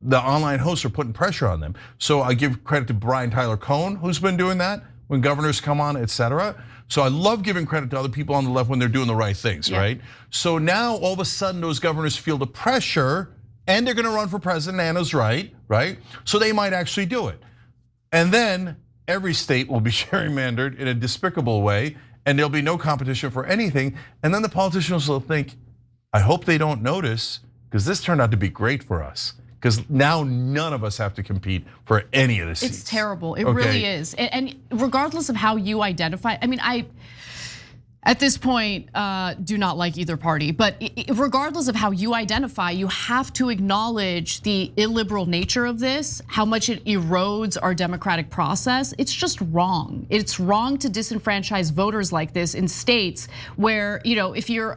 the online hosts are putting pressure on them. So I give credit to Brian Tyler Cohen, who's been doing that when governors come on, etc. So I love giving credit to other people on the left when they're doing the right things, right? So now all of a sudden those governors feel the pressure and they're gonna run for president, Anna's right? So they might actually do it. And then every state will be gerrymandered in a despicable way and there'll be no competition for anything. And then the politicians will think, I hope they don't notice because this turned out to be great for us. Because now none of us have to compete for any of the seats. It's terrible, it really is. And regardless of how you identify, I mean, at this point, do not like either party, but regardless of how you identify, you have to acknowledge the illiberal nature of this, how much it erodes our democratic process. It's just wrong. It's wrong to disenfranchise voters like this in states where, if you're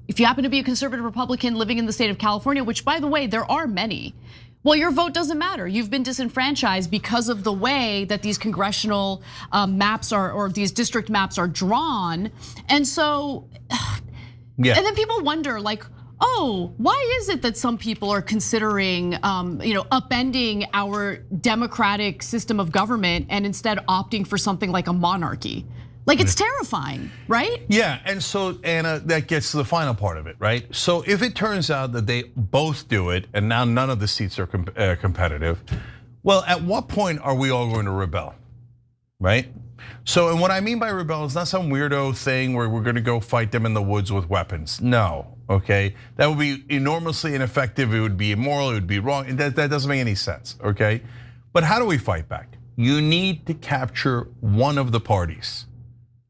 if you happen to be a conservative Republican living in the state of California, which by the way, there are many, well, your vote doesn't matter. You've been disenfranchised because of the way that these congressional maps or these district maps are drawn. And so, and then people wonder like, oh, why is it that some people are considering upending our democratic system of government and instead opting for something like a monarchy? Like it's terrifying, right? Yeah, and so Anna, that gets to the final part of it, right? So if it turns out that they both do it and now none of the seats are competitive, well, at what point are we all going to rebel, right? So, and what I mean by rebel is not some weirdo thing where we're gonna go fight them in the woods with weapons. No, okay? That would be enormously ineffective, it would be immoral, it would be wrong, and that doesn't make any sense, okay? But how do we fight back? You need to capture one of the parties.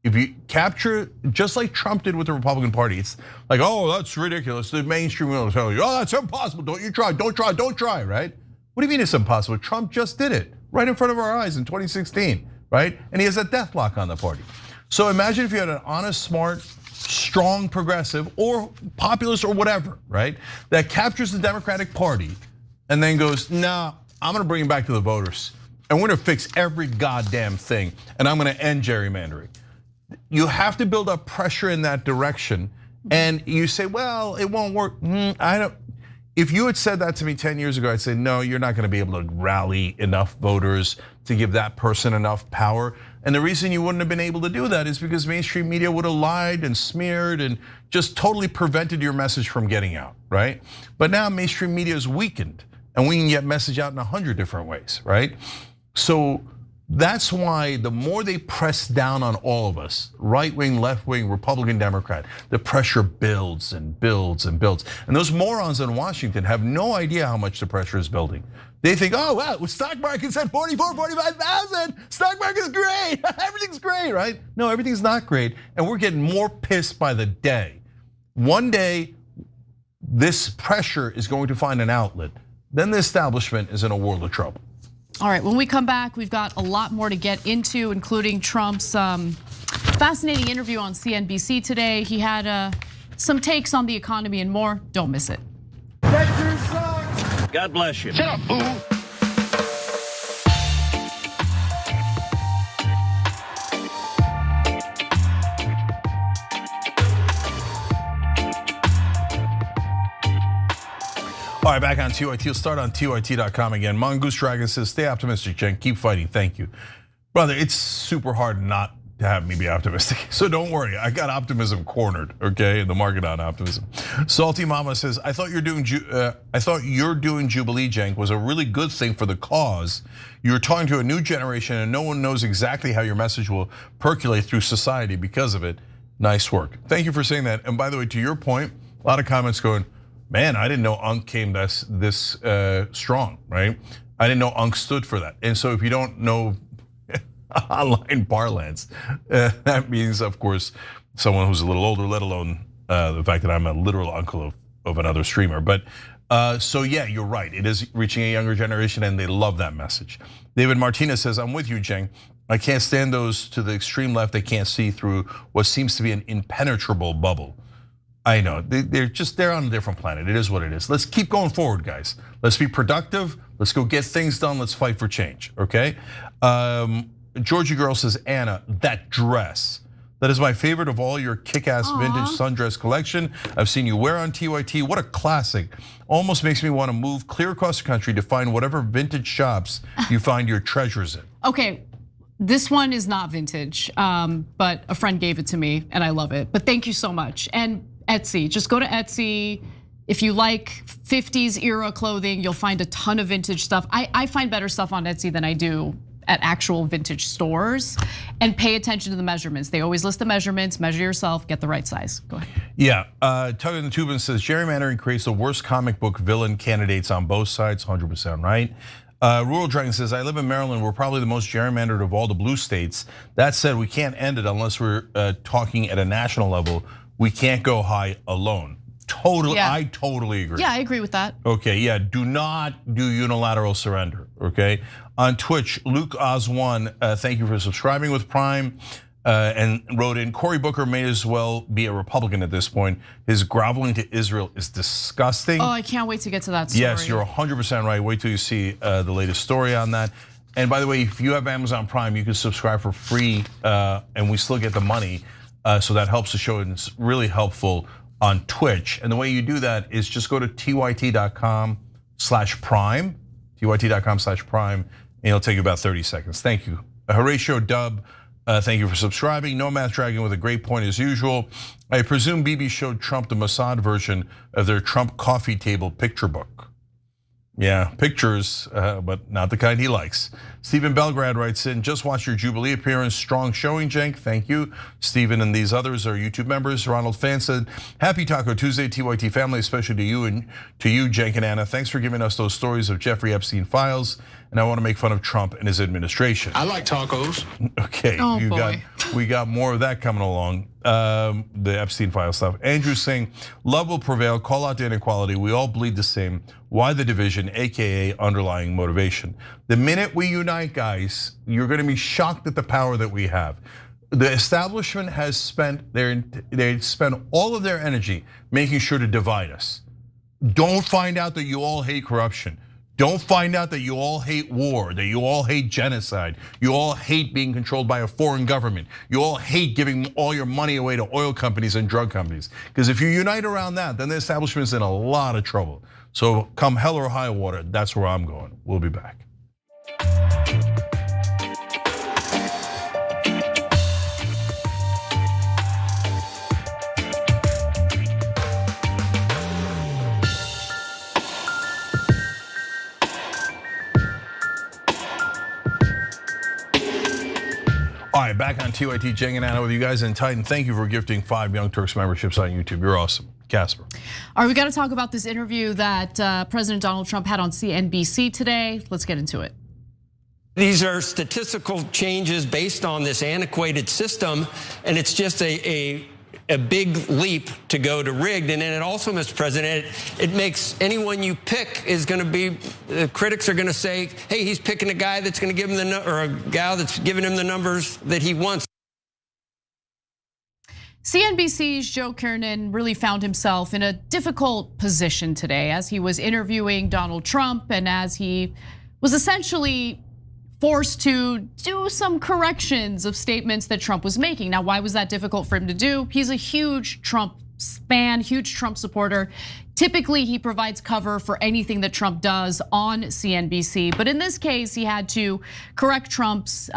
If you capture, just like Trump did with the Republican Party, it's like, oh, that's ridiculous. The mainstream will tell you, oh, that's impossible. Don't you try, don't try, right? What do you mean it's impossible? Trump just did it right in front of our eyes in 2016, right? And he has a death lock on the party. So imagine if you had an honest, smart, strong progressive or populist or whatever, right? That captures the Democratic Party and then goes, nah, I'm gonna bring it back to the voters. And we're gonna fix every goddamn thing. And I'm gonna end gerrymandering. You have to build up pressure in that direction. And you say, well, it won't work. I don't. If you had said that to me 10 years ago, I'd say, no, you're not gonna be able to rally enough voters to give that person enough power. And the reason you wouldn't have been able to do that is because mainstream media would have lied and smeared and just totally prevented your message from getting out, right? But now mainstream media is weakened and we can get message out in 100 different ways, right? So that's why the more they press down on all of us, right wing, left wing, Republican, Democrat, the pressure builds and builds and builds. And those morons in Washington have no idea how much the pressure is building. They think, oh, well, stock market's at 45,000. Stock market's great, everything's great, right? No, everything's not great. And we're getting more pissed by the day. One day, this pressure is going to find an outlet. Then the establishment is in a world of trouble. All right, when we come back, we've got a lot more to get into, including Trump's fascinating interview on CNBC today. He had some takes on the economy and more. Don't miss it. God bless you. Shut up, boo. All right, back on TYT. We'll start on TYT.com again. Mongoose Dragon says, stay optimistic, Jen. Keep fighting. Thank you. Brother, it's super hard not to have me be optimistic. So don't worry, I got optimism cornered, okay, in the market on optimism. Salty Mama says, I thought you're doing Jubilee, Cenk, was a really good thing for the cause. You're talking to a new generation and no one knows exactly how your message will percolate through society because of it. Nice work. Thank you for saying that. And by the way, to your point, a lot of comments going, man, I didn't know UNC came this strong, right? I didn't know UNC stood for that. And so if you don't know online parlance, that means, of course, someone who's a little older, let alone the fact that I'm a literal uncle of another streamer. But so yeah, you're right. It is reaching a younger generation and they love that message. David Martinez says, I'm with you, Cenk. I can't stand those to the extreme left. They can't see through what seems to be an impenetrable bubble. I know, they're on a different planet. It is what it is. Let's keep going forward, guys. Let's be productive. Let's go get things done. Let's fight for change, okay? Georgie Girl says, Anna, that dress. That is my favorite of all your kick-ass vintage sundress collection. I've seen you wear on TYT. What a classic. Almost makes me want to move clear across the country to find whatever vintage shops you find your treasures in. Okay, this one is not vintage, but a friend gave it to me and I love it. But thank you so much. And Etsy, just go to Etsy. If you like 50s era clothing, you'll find a ton of vintage stuff. I find better stuff on Etsy than I do at actual vintage stores, and pay attention to the measurements. They always list the measurements, measure yourself, get the right size. Go ahead. Yeah, Tug in the Tubin says, gerrymandering creates the worst comic book villain candidates on both sides, 100% right. Rural Dragon says, I live in Maryland, we're probably the most gerrymandered of all the blue states. That said, we can't end it unless we're talking at a national level. We can't go high alone. Totally, yeah. I totally agree. Yeah, I agree with that. Okay, yeah, do not do unilateral surrender, okay? On Twitch, Luke Oswan, thank you for subscribing with Prime, and wrote in, Cory Booker may as well be a Republican at this point. His groveling to Israel is disgusting. Oh, I can't wait to get to that story. Yes, you're 100% right. Wait till you see the latest story on that. And by the way, if you have Amazon Prime, you can subscribe for free, and we still get the money. So that helps the show, and it's really helpful on Twitch. And the way you do that is just go to tyt.com/prime, tyt.com/prime, and it'll take you about 30 seconds. Thank you. Horatio Dub, thank you for subscribing. No Math Dragon with a great point as usual. I presume Bibi showed Trump the Mossad version of their Trump coffee table picture book. Yeah, pictures, but not the kind he likes. Stephen Belgrad writes in, just watched your Jubilee appearance, strong showing, Cenk, thank you. Stephen and these others are YouTube members. Ronald Fan said, happy Taco Tuesday, TYT family, especially to you, Cenk and Anna. Thanks for giving us those stories of Jeffrey Epstein files. And I want to make fun of Trump and his administration. I like tacos. Okay, we got more of that coming along. The Epstein file stuff. Andrew saying, love will prevail, call out the inequality. We all bleed the same. Why the division, AKA underlying motivation. The minute we unite, guys, you're gonna be shocked at the power that we have. The establishment has spent all of their energy making sure to divide us. Don't find out that you all hate corruption. Don't find out that you all hate war, that you all hate genocide, you all hate being controlled by a foreign government, you all hate giving all your money away to oil companies and drug companies. Because if you unite around that, then the establishment's in a lot of trouble. So come hell or high water, that's where I'm going. We'll be back. All right, back on TYT, Cenk and Anna with you guys. And Titan, thank you for gifting 5 Young Turks memberships on YouTube. You're awesome. Casper. All right, we got to talk about this interview that President Donald Trump had on CNBC today. Let's get into it. These are statistical changes based on this antiquated system, and it's just a big leap to go to rigged. And then it also, Mr. President, it makes anyone you pick is going to be, critics are going to say, hey, he's picking a guy that's going to give him or a gal that's giving him the numbers that he wants. CNBC's Joe Kernen really found himself in a difficult position today as he was interviewing Donald Trump and as he was essentially forced to do some corrections of statements that Trump was making. Now, why was that difficult for him to do? He's a huge Trump fan, huge Trump supporter. Typically, he provides cover for anything that Trump does on CNBC, but in this case, he had to correct Trump's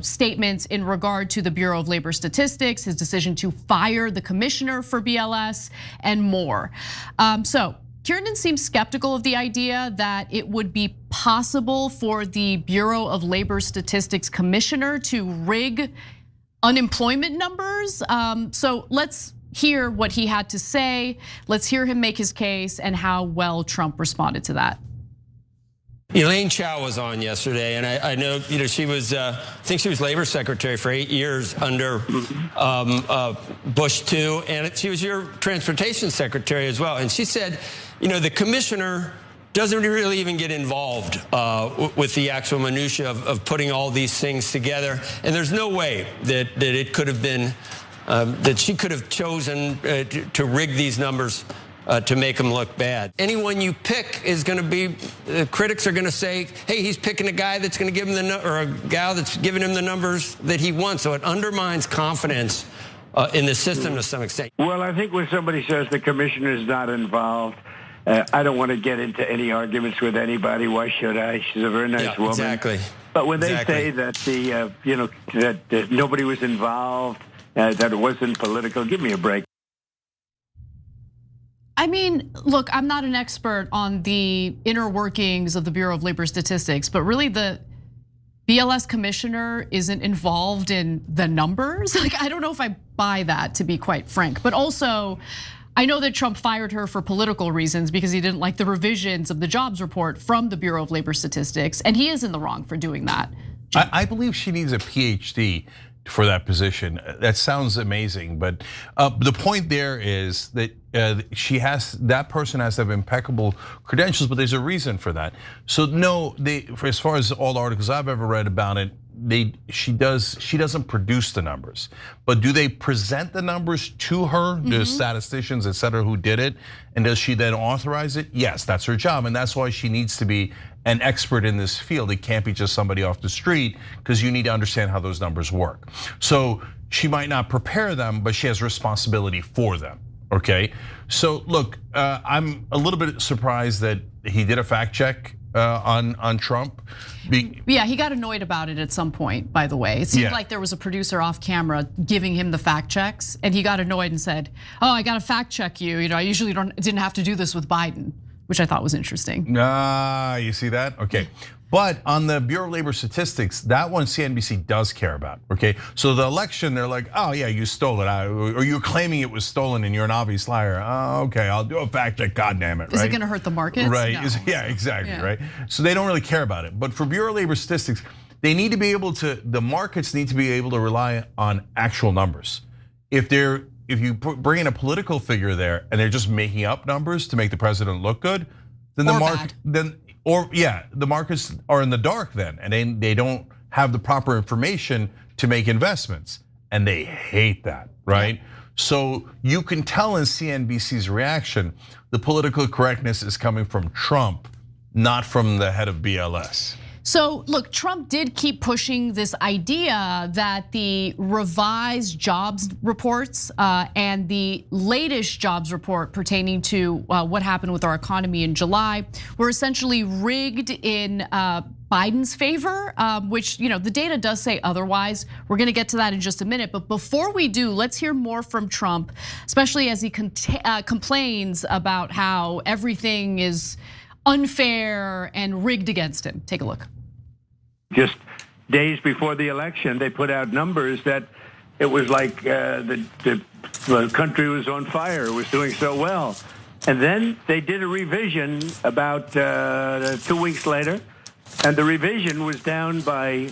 statements in regard to the Bureau of Labor Statistics, his decision to fire the commissioner for BLS, and more. So Kernen seems skeptical of the idea that it would be possible for the Bureau of Labor Statistics commissioner to rig unemployment numbers. So let's hear what he had to say. Let's hear him make his case and how well Trump responded to that. Elaine Chao was on yesterday, and I know she was I think she was labor secretary for 8 years under Bush II, and she was your transportation secretary as well. And she said, the commissioner doesn't really even get involved with the actual minutia of putting all these things together, and there's no way that it could have been. That she could have chosen to rig these numbers to make them look bad. Anyone you pick is going to be, critics are going to say, hey, he's picking a guy that's going to give him or a gal that's giving him the numbers that he wants. So it undermines confidence in the system to some extent. Well, I think when somebody says the commissioner is not involved, I don't want to get into any arguments with anybody. Why should I? She's a very nice woman. Exactly. But when they say that that nobody was involved, that it wasn't political, give me a break. I mean, look, I'm not an expert on the inner workings of the Bureau of Labor Statistics, but really the BLS commissioner isn't involved in the numbers. I don't know if I buy that, to be quite frank. But also, I know that Trump fired her for political reasons because he didn't like the revisions of the jobs report from the Bureau of Labor Statistics, and he is in the wrong for doing that. I believe she needs a PhD for that position. That sounds amazing, but the point there is that that person has to have impeccable credentials, but there's a reason for that. So no, as far as all the articles I've ever read about it, she doesn't produce the numbers, but do they present the numbers to her, the statisticians, et cetera, who did it, and does she then authorize it? Yes, that's her job, and that's why she needs to be an expert in this field. It can't be just somebody off the street, because you need to understand how those numbers work. So she might not prepare them, but she has responsibility for them, okay? So look, I'm a little bit surprised that he did a fact check on Trump. Yeah, he got annoyed about it at some point, by the way. It seemed like there was a producer off camera giving him the fact checks, and he got annoyed and said, oh, I got to fact check you. I usually didn't have to do this with Biden, which I thought was interesting. You see that? Okay. But on the Bureau of Labor Statistics, that one CNBC does care about, okay? So the election, they're like, oh yeah, you stole it, or you're claiming it was stolen and you're an obvious liar. Oh, okay, I'll do a fact check, God damn it, right? Is it gonna hurt the markets? Right, No. Yeah, exactly, right? So they don't really care about it. But for Bureau of Labor Statistics, they need to be able to, the markets need to be able to rely on actual numbers. If you bring in a political figure there and they're just making up numbers to make the president look good, then the market, the markets are in the dark then, and they don't have the proper information to make investments, and they hate that, right? Yeah. So you can tell in CNBC's reaction, the political correctness is coming from Trump, not from the head of BLS. So look, Trump did keep pushing this idea that the revised jobs reports and the latest jobs report pertaining to what happened with our economy in July were essentially rigged in Biden's favor, which the data does say otherwise. We're gonna get to that in just a minute, but before we do, let's hear more from Trump, especially as he complains about how everything is unfair and rigged against him. Take a look. Just days before the election, they put out numbers that it was like the country was on fire, it was doing so well. And then they did a revision about 2 weeks later, and the revision was down by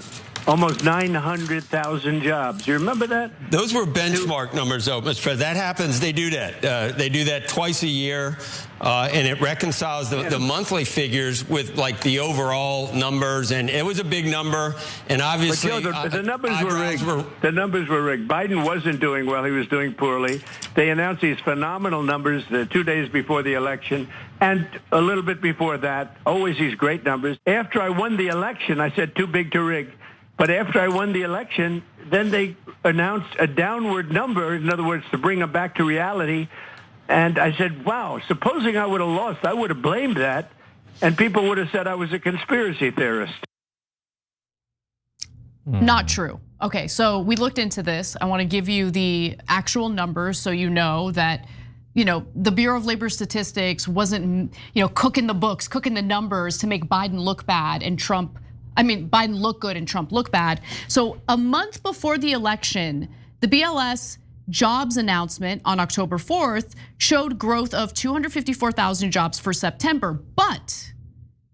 almost 900,000 jobs. You remember that? Those were benchmark numbers, though, Mr. President. That happens. They do that. They do that twice a year, and it reconciles the monthly figures with like the overall numbers. And it was a big number. And obviously, but the numbers were rigged. The numbers were rigged. Biden wasn't doing well. He was doing poorly. They announced these phenomenal numbers 2 days before the election, and a little bit before that. Always these great numbers. After I won the election, I said too big to rig. But after I won the election, then they announced a downward number. In other words, to bring them back to reality, And I said, wow, supposing I would have lost, I would have blamed that, and people would have said I was a conspiracy theorist. Not true. Okay, so we looked into this. I want to give you the actual numbers so you know that, the Bureau of Labor Statistics wasn't, cooking the books, cooking the numbers to make Biden look bad and Biden look good and Trump look bad. So a month before the election, the BLS jobs announcement on October 4th showed growth of 254,000 jobs for September, but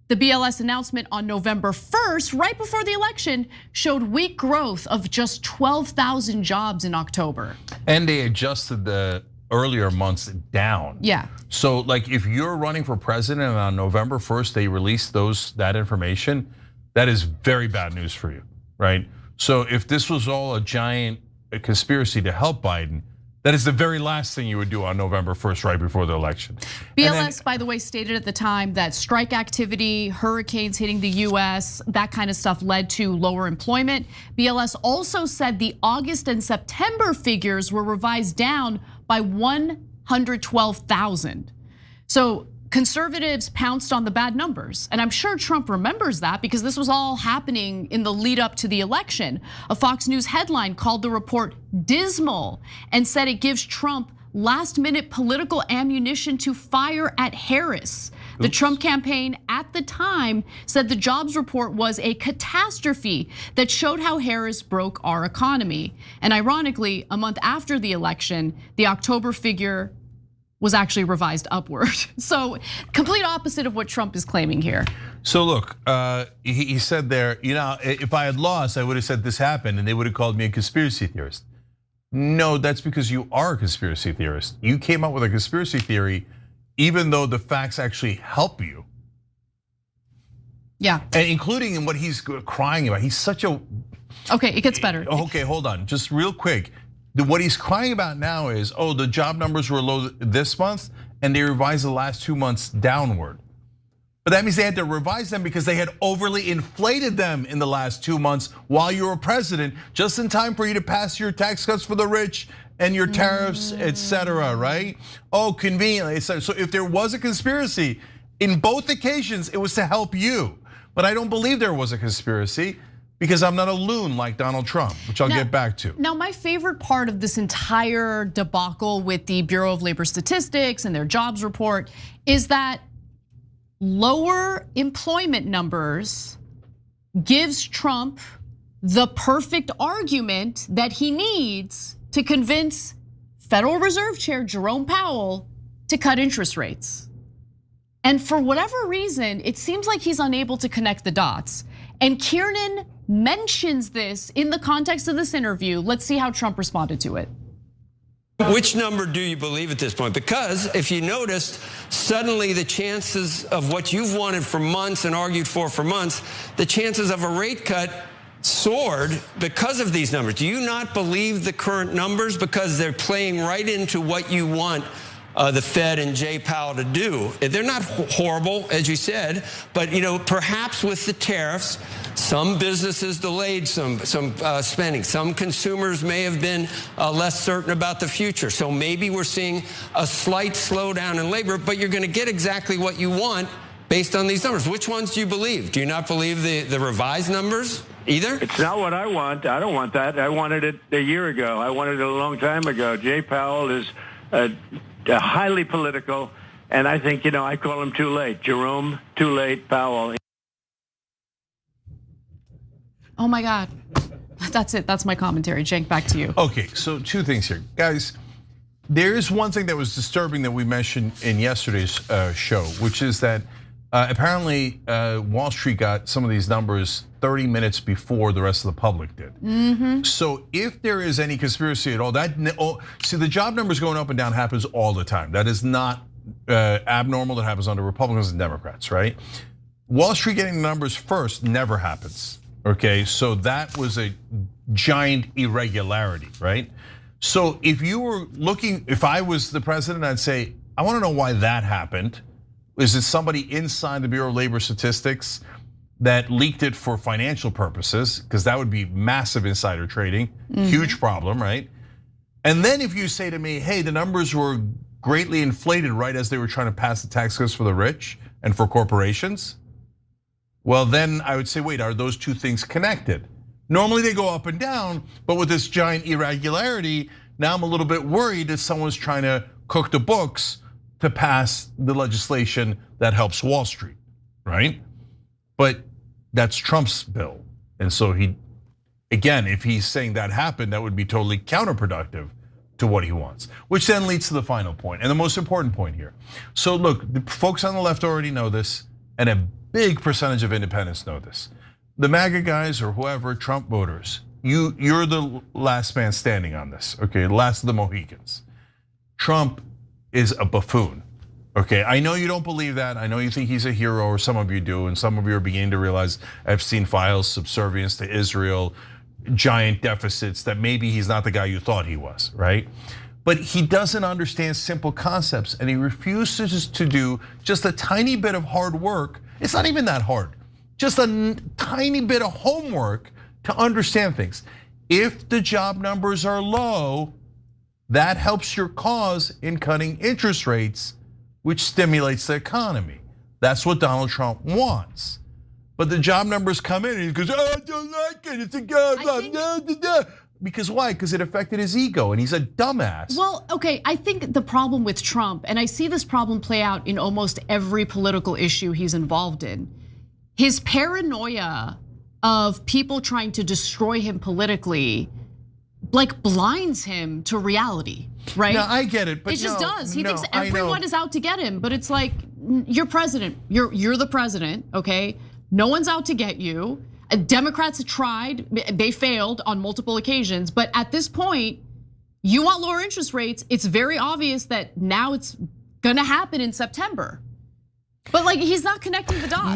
the BLS announcement on November 1st, right before the election, showed weak growth of just 12,000 jobs in October. And they adjusted the earlier months down. Yeah. So like if you're running for president and on November 1st they released that information, that is very bad news for you, right? So if this was all a giant conspiracy to help Biden, that is the very last thing you would do on November 1st, right before the election. BLS, by the way, stated at the time that strike activity, hurricanes hitting the US, that kind of stuff led to lower employment. BLS also said the August and September figures were revised down by 112,000. So conservatives pounced on the bad numbers. And I'm sure Trump remembers that because this was all happening in the lead up to the election. A Fox News headline called the report dismal and said it gives Trump last-minute political ammunition to fire at Harris. The Trump campaign at the time said the jobs report was a catastrophe that showed how Harris broke our economy. And ironically, a month after the election, the October figure was actually revised upward. So complete opposite of what Trump is claiming here. So look, he said there, if I had lost, I would have said this happened and they would have called me a conspiracy theorist. No, that's because you are a conspiracy theorist. You came up with a conspiracy theory even though the facts actually help you. Yeah. And including in what he's crying about. He's such a... Okay, it gets better. Okay, hold on, just real quick. What he's crying about now is, the job numbers were low this month and they revised the last 2 months downward. But that means they had to revise them because they had overly inflated them in the last 2 months while you were president, just in time for you to pass your tax cuts for the rich and your tariffs, etc., right? Conveniently. So if there was a conspiracy, in both occasions, it was to help you. But I don't believe there was a conspiracy because I'm not a loon like Donald Trump, which I'll get back to. Now, my favorite part of this entire debacle with the Bureau of Labor Statistics and their jobs report is that lower employment numbers gives Trump the perfect argument that he needs to convince Federal Reserve Chair Jerome Powell to cut interest rates. And for whatever reason, it seems like he's unable to connect the dots. And Kernen mentions this in the context of this interview. Let's see how Trump responded to it. Which number do you believe at this point? Because if you noticed, suddenly the chances of what you've wanted for months and argued for months, the chances of a rate cut soared because of these numbers. Do you not believe the current numbers because they're playing right into what you want the Fed and Jay Powell to do? They're not horrible, as you said, but perhaps with the tariffs, some businesses delayed some spending. Some consumers may have been less certain about the future. So maybe we're seeing a slight slowdown in labor, but you're going to get exactly what you want based on these numbers. Which ones do you believe? Do you not believe the revised numbers either? It's not what I want. I don't want that. I wanted it a year ago. I wanted it a long time ago. Jay Powell is highly political, and I think, I call him too late. Jerome, too late, Powell. Oh my God, that's it, that's my commentary. Cenk, back to you. Okay, so two things here. Guys, there is one thing that was disturbing that we mentioned in yesterday's show, which is that apparently Wall Street got some of these numbers 30 minutes before the rest of the public did. So if there is any conspiracy at all, see the job numbers going up and down happens all the time. That is not abnormal. That happens under Republicans and Democrats, right? Wall Street getting the numbers first never happens. Okay, so that was a giant irregularity, right? So if you were looking, if I was the president, I'd say, I want to know why that happened. Is it somebody inside the Bureau of Labor Statistics that leaked it for financial purposes? Because that would be massive insider trading, huge problem, right? And then if you say to me, hey, the numbers were greatly inflated right as they were trying to pass the tax cuts for the rich and for corporations, well, then I would say, wait, are those two things connected? Normally they go up and down, but with this giant irregularity, now I'm a little bit worried that someone's trying to cook the books to pass the legislation that helps Wall Street, right? But that's Trump's bill. And so he, again, if he's saying that happened, that would be totally counterproductive to what he wants, which then leads to the final point and the most important point here. So look, the folks on the left already know this, and a big percentage of independents know this. The MAGA guys or whoever, Trump voters, you're the last man standing on this, okay? Last of the Mohicans. Trump is a buffoon, okay? I know you don't believe that. I know you think he's a hero, or some of you do, and some of you are beginning to realize Epstein files, subservience to Israel, giant deficits, that maybe he's not the guy you thought he was, right? But he doesn't understand simple concepts, and he refuses to do just a tiny bit of hard work. It's not even that hard, just a tiny bit of homework to understand things. If the job numbers are low, that helps your cause in cutting interest rates, which stimulates the economy. That's what Donald Trump wants. But the job numbers come in and he goes, oh, I don't like it, it's a god. Because why? Because it affected his ego and he's a dumbass. Well, okay, I think the problem with Trump, and I see this problem play out in almost every political issue he's involved in, his paranoia of people trying to destroy him politically, like, blinds him to reality, right? No, I get it, but it just does. He thinks everyone is out to get him, but it's like, you're president, you're the president, okay? No one's out to get you. Democrats tried, they failed on multiple occasions, but at this point, you want lower interest rates. It's very obvious that now it's gonna happen in September. But like, he's not connecting the dots.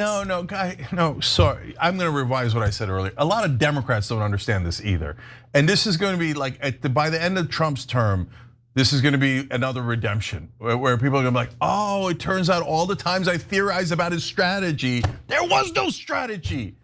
No, sorry. I'm gonna revise what I said earlier. A lot of Democrats don't understand this either. And this is gonna be like, by the end of Trump's term, this is gonna be another redemption where people are gonna be like, oh, it turns out all the times I theorized about his strategy, there was no strategy.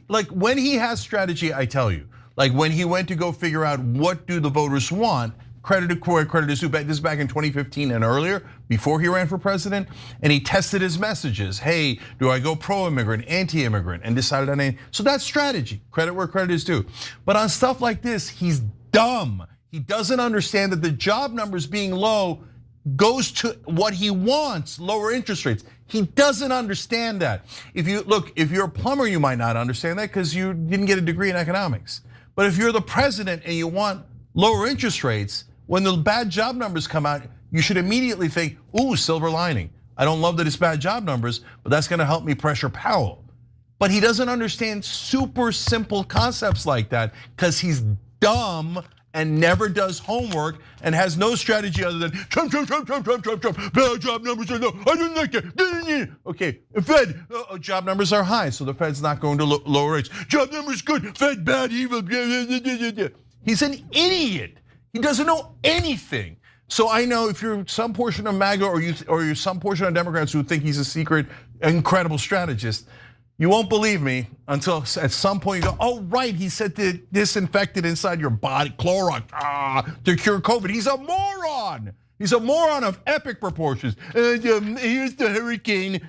Like, when he has strategy, I tell you, like when he went to go figure out what do the voters want, credit to Cory, credit to Sue, this is back in 2015 and earlier, before he ran for president, and he tested his messages. Hey, do I go pro-immigrant, anti-immigrant, and decided on any, so that's strategy, credit where credit is due. But on stuff like this, he's dumb. He doesn't understand that the job numbers being low goes to what he wants, lower interest rates. He doesn't understand that. If you're a plumber, you might not understand that because you didn't get a degree in economics. But if you're the president and you want lower interest rates, when the bad job numbers come out, you should immediately think, ooh, silver lining. I don't love that it's bad job numbers, but that's gonna help me pressure Powell. But he doesn't understand super simple concepts like that because he's dumb and never does homework and has no strategy other than Trump, bad job numbers are low, I don't like it. Okay, Fed, job numbers are high, so the Fed's not going to lower rates. Job numbers good, Fed bad, evil. He's an idiot. He doesn't know anything. So I know if you're some portion of MAGA or you're some portion of Democrats who think he's a secret, incredible strategist, you won't believe me until at some point you go, oh right, he said to disinfect it inside your body, Clorox, to cure COVID. He's a moron. He's a moron of epic proportions. Here's the hurricane,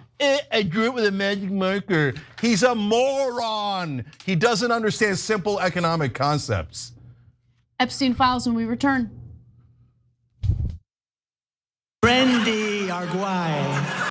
I drew it with a magic marker. He's a moron. He doesn't understand simple economic concepts. Epstein files when we return. Randy Arguay.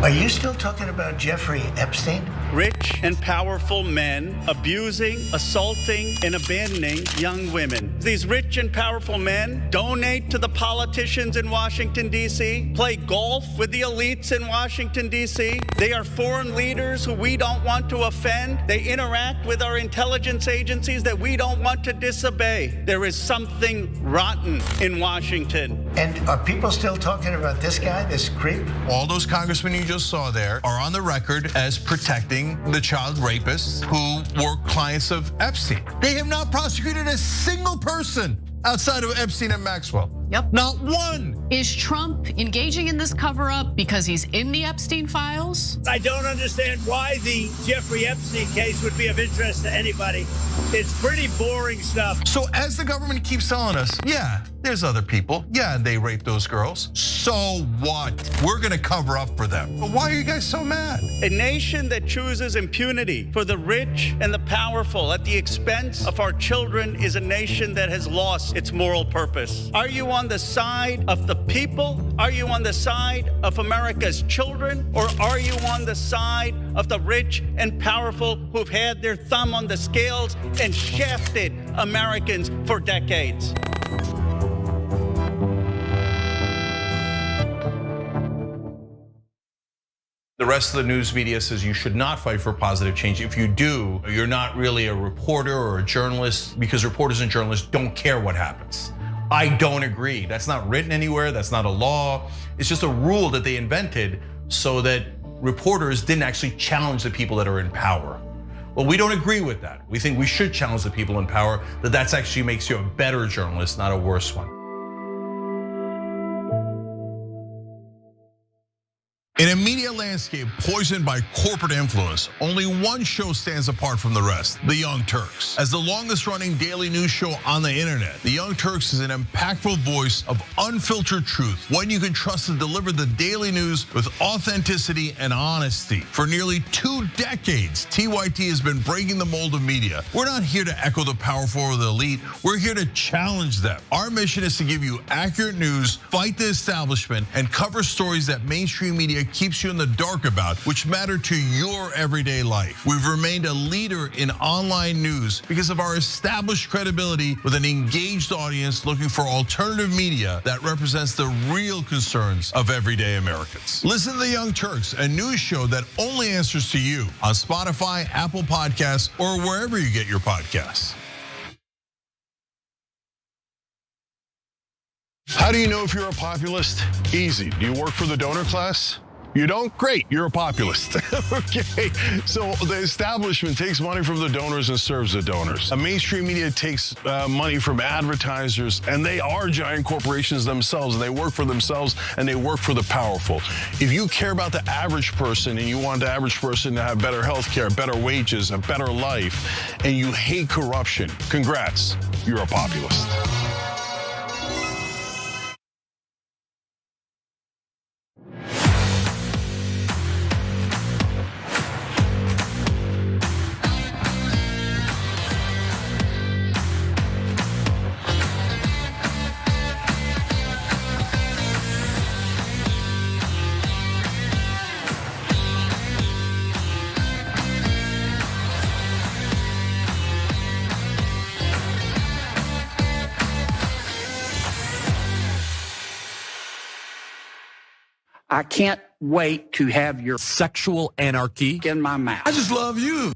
Are you still talking about Jeffrey Epstein? Rich and powerful men abusing, assaulting, and abandoning young women. These rich and powerful men donate to the politicians in Washington, D.C., play golf with the elites in Washington, D.C. They are foreign leaders who we don't want to offend. They interact with our intelligence agencies that we don't want to disobey. There is something rotten in Washington. And are people still talking about this guy, this creep? All those congressmen you just saw there are on the record as protecting the child rapists who were clients of Epstein. They have not prosecuted a single person outside of Epstein and Maxwell. Yep. Not one. Is Trump engaging in this cover-up because he's in the Epstein files? I don't understand why the Jeffrey Epstein case would be of interest to anybody. It's pretty boring stuff. So as the government keeps telling us, yeah, there's other people. Yeah, they raped those girls. So what? We're gonna cover up for them. But why are you guys so mad? A nation that chooses impunity for the rich and the powerful at the expense of our children is a nation that has lost its moral purpose. Are you on the side of the people? Are you on the side of America's children? Or are you on the side of the rich and powerful who've had their thumb on the scales and shafted Americans for decades? The rest of the news media says you should not fight for positive change. If you do, you're not really a reporter or a journalist, because reporters and journalists don't care what happens. I don't agree. That's not written anywhere. That's not a law. It's just a rule that they invented so that reporters didn't actually challenge the people that are in power. Well, we don't agree with that. We think we should challenge the people in power, that actually makes you a better journalist, not a worse one. In a media landscape poisoned by corporate influence, only one show stands apart from the rest, The Young Turks. As the longest running daily news show on the internet, The Young Turks is an impactful voice of unfiltered truth, one you can trust to deliver the daily news with authenticity and honesty. For nearly 2 decades, TYT has been breaking the mold of media. We're not here to echo the powerful or the elite, we're here to challenge them. Our mission is to give you accurate news, fight the establishment, and cover stories that mainstream media keeps you in the dark about, which matter to your everyday life. We've remained a leader in online news because of our established credibility with an engaged audience looking for alternative media that represents the real concerns of everyday Americans. Listen to The Young Turks, a news show that only answers to you on Spotify, Apple Podcasts, or wherever you get your podcasts. How do you know if you're a populist? Easy. Do you work for the donor class? You don't? Great, you're a populist. Okay, so the establishment takes money from the donors and serves the donors. Mainstream media takes money from advertisers, and they are giant corporations themselves, and they work for themselves, and they work for the powerful. If you care about the average person, and you want the average person to have better health care, better wages, a better life, and you hate corruption, congrats, you're a populist. I can't wait to have your sexual anarchy in my mouth. I just love you.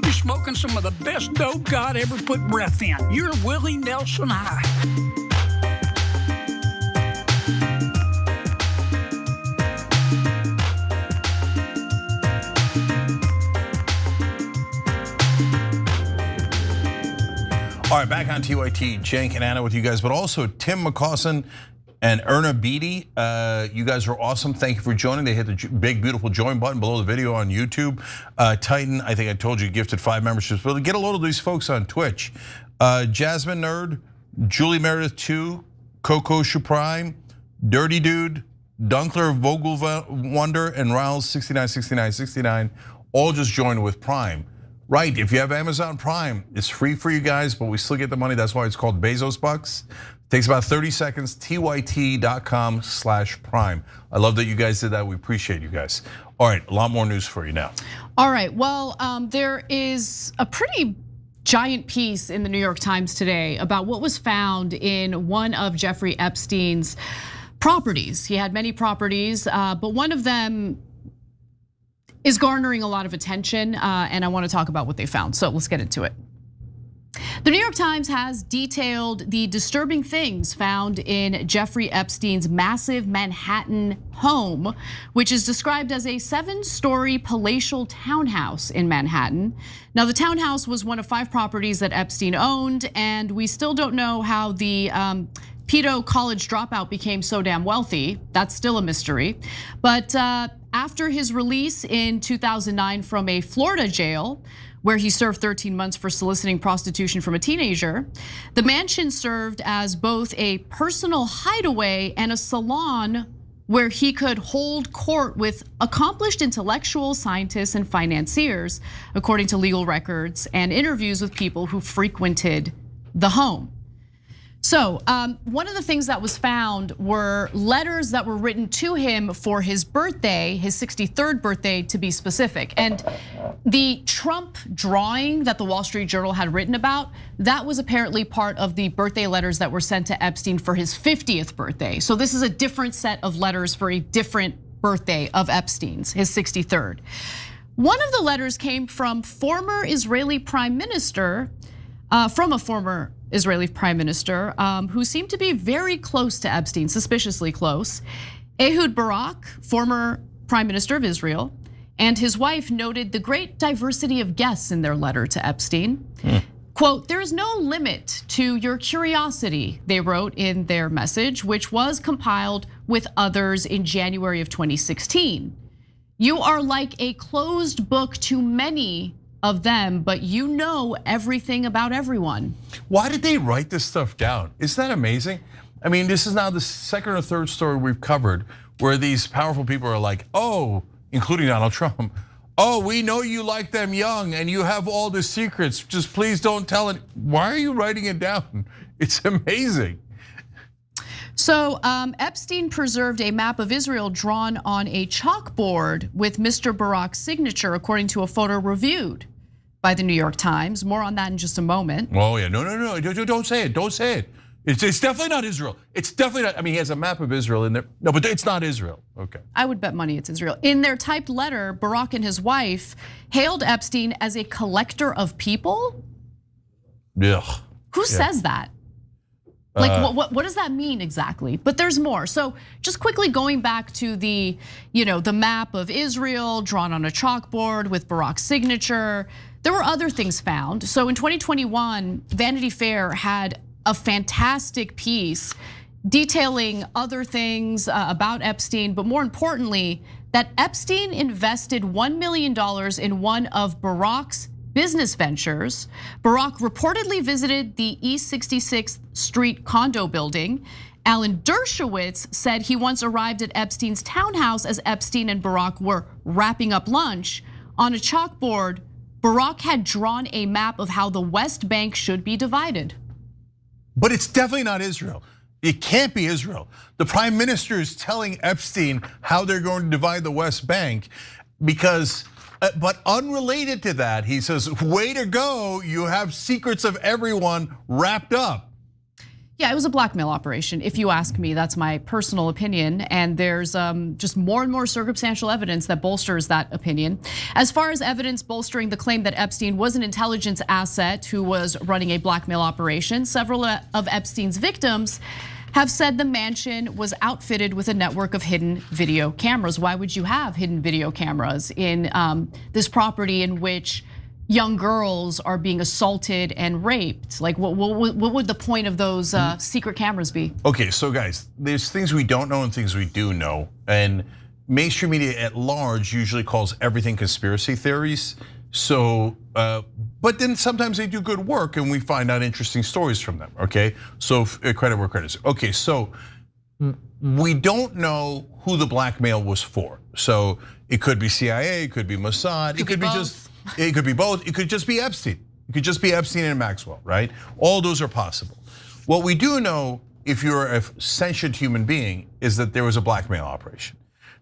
You're smoking some of the best dope God ever put breath in. You're Willie Nelson High. All right, back on TYT, Cenk and Anna with you guys, but also Tim McCausland and Erna Beatty. You guys are awesome. Thank you for joining. They hit the big, beautiful join button below the video on YouTube. Titan, I think I told you, gifted 5 memberships. But get a load of these folks on Twitch. Jasmine Nerd, Julie Meredith 2, Coco Shuprime, Dirty Dude, Dunkler Vogel Wonder, and Riles 696969 all just joined with Prime. Right, if you have Amazon Prime, it's free for you guys, but we still get the money. That's why it's called Bezos Bucks. It takes about 30 seconds, tyt.com/prime. I love that you guys did that. We appreciate you guys. All right, a lot more news for you now. All right, well, there is a pretty giant piece in the New York Times today about what was found in one of Jeffrey Epstein's properties. He had many properties, but one of them is garnering a lot of attention, and I want to talk about what they found. So let's get into it. The New York Times has detailed the disturbing things found in Jeffrey Epstein's massive Manhattan home, which is described as a 7-story palatial townhouse in Manhattan. Now, the townhouse was one of 5 properties that Epstein owned, and we still don't know how the pedo college dropout became so damn wealthy. That's still a mystery. But after his release in 2009 from a Florida jail, where he served 13 months for soliciting prostitution from a teenager, the mansion served as both a personal hideaway and a salon where he could hold court with accomplished intellectuals, scientists, and financiers, according to legal records and interviews with people who frequented the home. So one of the things that was found were letters that were written to him for his birthday, his 63rd birthday to be specific. And the Trump drawing that the Wall Street Journal had written about, that was apparently part of the birthday letters that were sent to Epstein for his 50th birthday. So this is a different set of letters for a different birthday of Epstein's, his 63rd. One of the letters came from former Israeli prime minister, who seemed to be very close to Epstein, suspiciously close. Ehud Barak, former prime minister of Israel, and his wife noted the great diversity of guests in their letter to Epstein. Quote, "There is no limit to your curiosity," they wrote in their message, which was compiled with others in January of 2016. "You are like a closed book to many of them, but you know everything about everyone." Why did they write this stuff down? Isn't that amazing? I mean, this is now the 2nd or 3rd story we've covered where these powerful people are like, oh, including Donald Trump, oh, we know you like them young and you have all the secrets, just please don't tell it. Why are you writing it down? It's amazing. So Epstein preserved a map of Israel drawn on a chalkboard with Mr. Barak's signature, according to a photo reviewed by the New York Times. More on that in just a moment. Oh yeah, no, don't say it, don't say it. It's definitely not Israel. It's definitely not, I mean, he has a map of Israel in there. No, but it's not Israel, okay. I would bet money it's Israel. In their typed letter, Barak and his wife hailed Epstein as a collector of people. Ugh. Who says that? Like what does that mean exactly? But there's more. So just quickly going back to the map of Israel drawn on a chalkboard with Barak's signature, there were other things found. So in 2021, Vanity Fair had a fantastic piece detailing other things about Epstein, but more importantly, that Epstein invested $1 million in one of Barak's business ventures. Barak reportedly visited the East 66th Street condo building. Alan Dershowitz said he once arrived at Epstein's townhouse as Epstein and Barak were wrapping up lunch. On a chalkboard, Barak had drawn a map of how the West Bank should be divided. But it's definitely not Israel. It can't be Israel. The prime minister is telling Epstein how they're going to divide the West Bank because, but unrelated to that, he says, way to go, you have secrets of everyone wrapped up. Yeah, it was a blackmail operation, if you ask me. That's my personal opinion. And there's just more and more circumstantial evidence that bolsters that opinion. As far as evidence bolstering the claim that Epstein was an intelligence asset who was running a blackmail operation, several of Epstein's victims have said the mansion was outfitted with a network of hidden video cameras. Why would you have hidden video cameras in this property in which young girls are being assaulted and raped? Like, what would the point of those secret cameras be? Okay, so guys, there's things we don't know and things we do know. And mainstream media at large usually calls everything conspiracy theories. So, but then sometimes they do good work and we find out interesting stories from them, okay? So credit where credit's. Okay, so we don't know who the blackmail was for. So it could be CIA, it could be Mossad, it could be just, it could be both. It could just be Epstein. It could just be Epstein and Maxwell, right? All those are possible. What we do know, if you're a sentient human being, is that there was a blackmail operation.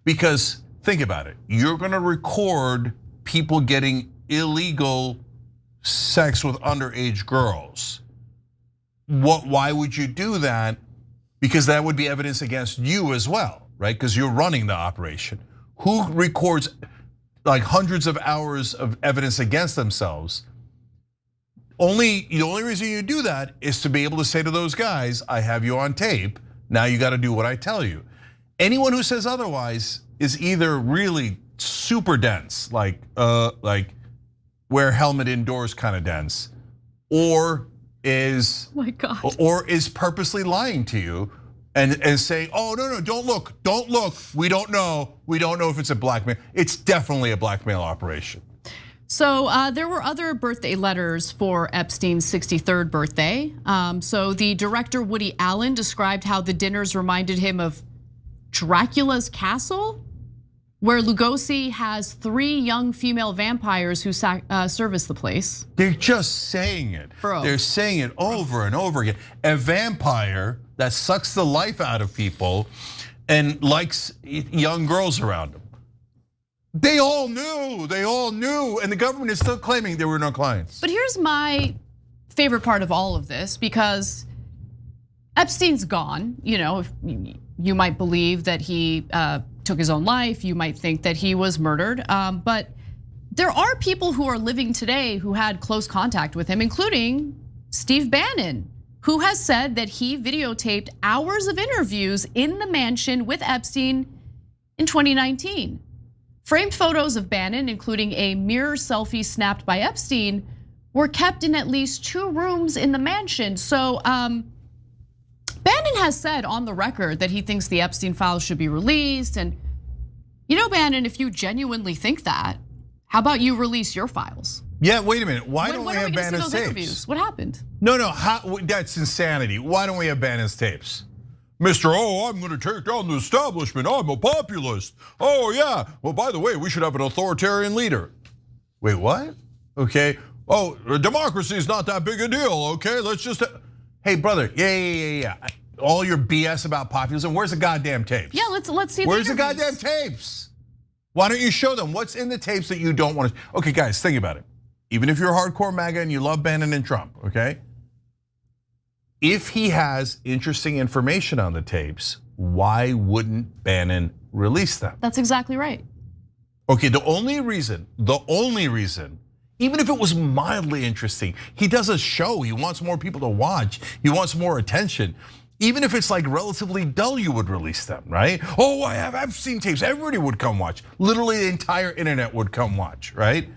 Because think about it, you're gonna record people getting illegal sex with underage girls. Why would you do that? Because that would be evidence against you as well, right? Because you're running the operation. Who records like hundreds of hours of evidence against themselves? The only reason you do that is to be able to say to those guys, I have you on tape, now you gotta do what I tell you. Anyone who says otherwise is either really super dense, like wear helmet indoors kind of dense, or is purposely lying to you and saying, oh no, don't look, we don't know if it's a blackmail. It's definitely a blackmail operation. So there were other birthday letters for Epstein's 63rd birthday. So the director Woody Allen described how the dinners reminded him of Dracula's castle, where Lugosi has 3 young female vampires who service the place. They're just saying it. Bro. They're saying it over and over again. A vampire that sucks the life out of people and likes young girls around them. They all knew, and the government is still claiming there were no clients. But here's my favorite part of all of this, because Epstein's gone. You might believe that he took his own life. You might think that he was murdered. But there are people who are living today who had close contact with him, including Steve Bannon, who has said that he videotaped hours of interviews in the mansion with Epstein in 2019. Framed photos of Bannon, including a mirror selfie snapped by Epstein, were kept in at least 2 rooms in the mansion. So Bannon has said on the record that he thinks the Epstein files should be released. And Bannon, if you genuinely think that, how about you release your files? Yeah, wait a minute. Why don't we have Bannon's tapes? Interviews? What happened? No, that's insanity. Why don't we have Bannon's tapes? Mr. I'm gonna take down the establishment. I'm a populist. Oh yeah. Well, by the way, we should have an authoritarian leader. Wait, what? Okay. Oh, democracy is not that big a deal. Okay, let's just. Hey, brother. Yeah. All your BS about populism. Where's the goddamn tapes? Yeah, let's see. Where's the goddamn tapes? Why don't you show them what's in the tapes that you don't want to? Okay, guys, think about it. Even if you're hardcore MAGA and you love Bannon and Trump, okay? If he has interesting information on the tapes, why wouldn't Bannon release them? That's exactly right. Okay, the only reason, even if it was mildly interesting, he does a show, he wants more people to watch, he wants more attention. Even if it's like relatively dull, you would release them, right? Oh, I have Epstein tapes, everybody would come watch. Literally the entire internet would come watch, right?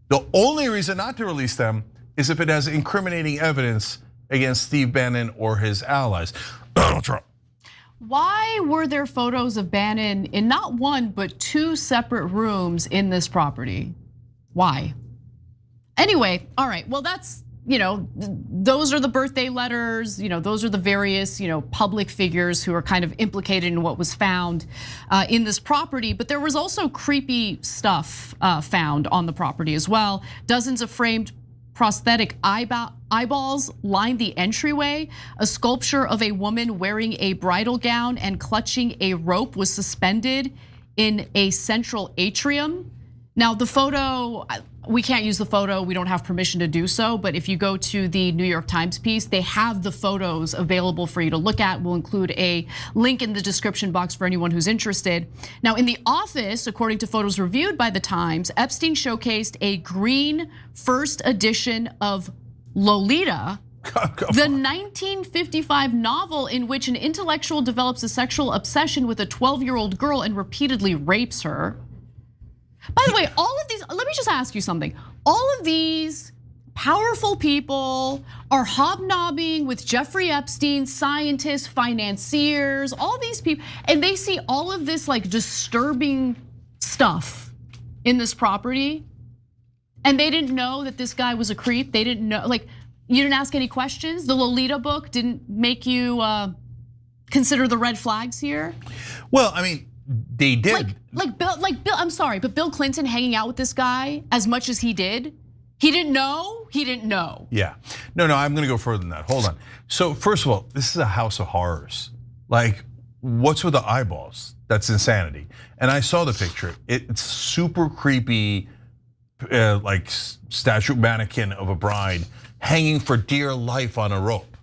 The only reason not to release them is if it has incriminating evidence against Steve Bannon or his allies. Donald Trump. Why were there photos of Bannon in not 1, but 2 separate rooms in this property? Why? Anyway, all right, well that's, those are the birthday letters, those are the various, public figures who are kind of implicated in what was found in this property. But there was also creepy stuff found on the property as well. Dozens of framed prosthetic eyeballs lined the entryway. A sculpture of a woman wearing a bridal gown and clutching a rope was suspended in a central atrium. Now the photo, we can't use the photo, we don't have permission to do so, but if you go to the New York Times piece, they have the photos available for you to look at. We'll include a link in the description box for anyone who's interested. Now in the office, according to photos reviewed by the Times, Epstein showcased a green first edition of Lolita, the 1955 novel in which an intellectual develops a sexual obsession with a 12-year-old girl and repeatedly rapes her. By the way, all of these, let me just ask you something. All of these powerful people are hobnobbing with Jeffrey Epstein, scientists, financiers, all these people, and they see all of this like disturbing stuff in this property. And they didn't know that this guy was a creep. They didn't know, like, you didn't ask any questions. The Lolita book didn't make you consider the red flags here? Well, I mean, they did. Like Bill, I'm sorry, but Bill Clinton hanging out with this guy as much as he did, he didn't know, he didn't know. Yeah, no, I'm gonna go further than that, hold on. So first of all, this is a house of horrors. Like, what's with the eyeballs? That's insanity. And I saw the picture, it's super creepy, like statue mannequin of a bride hanging for dear life on a rope.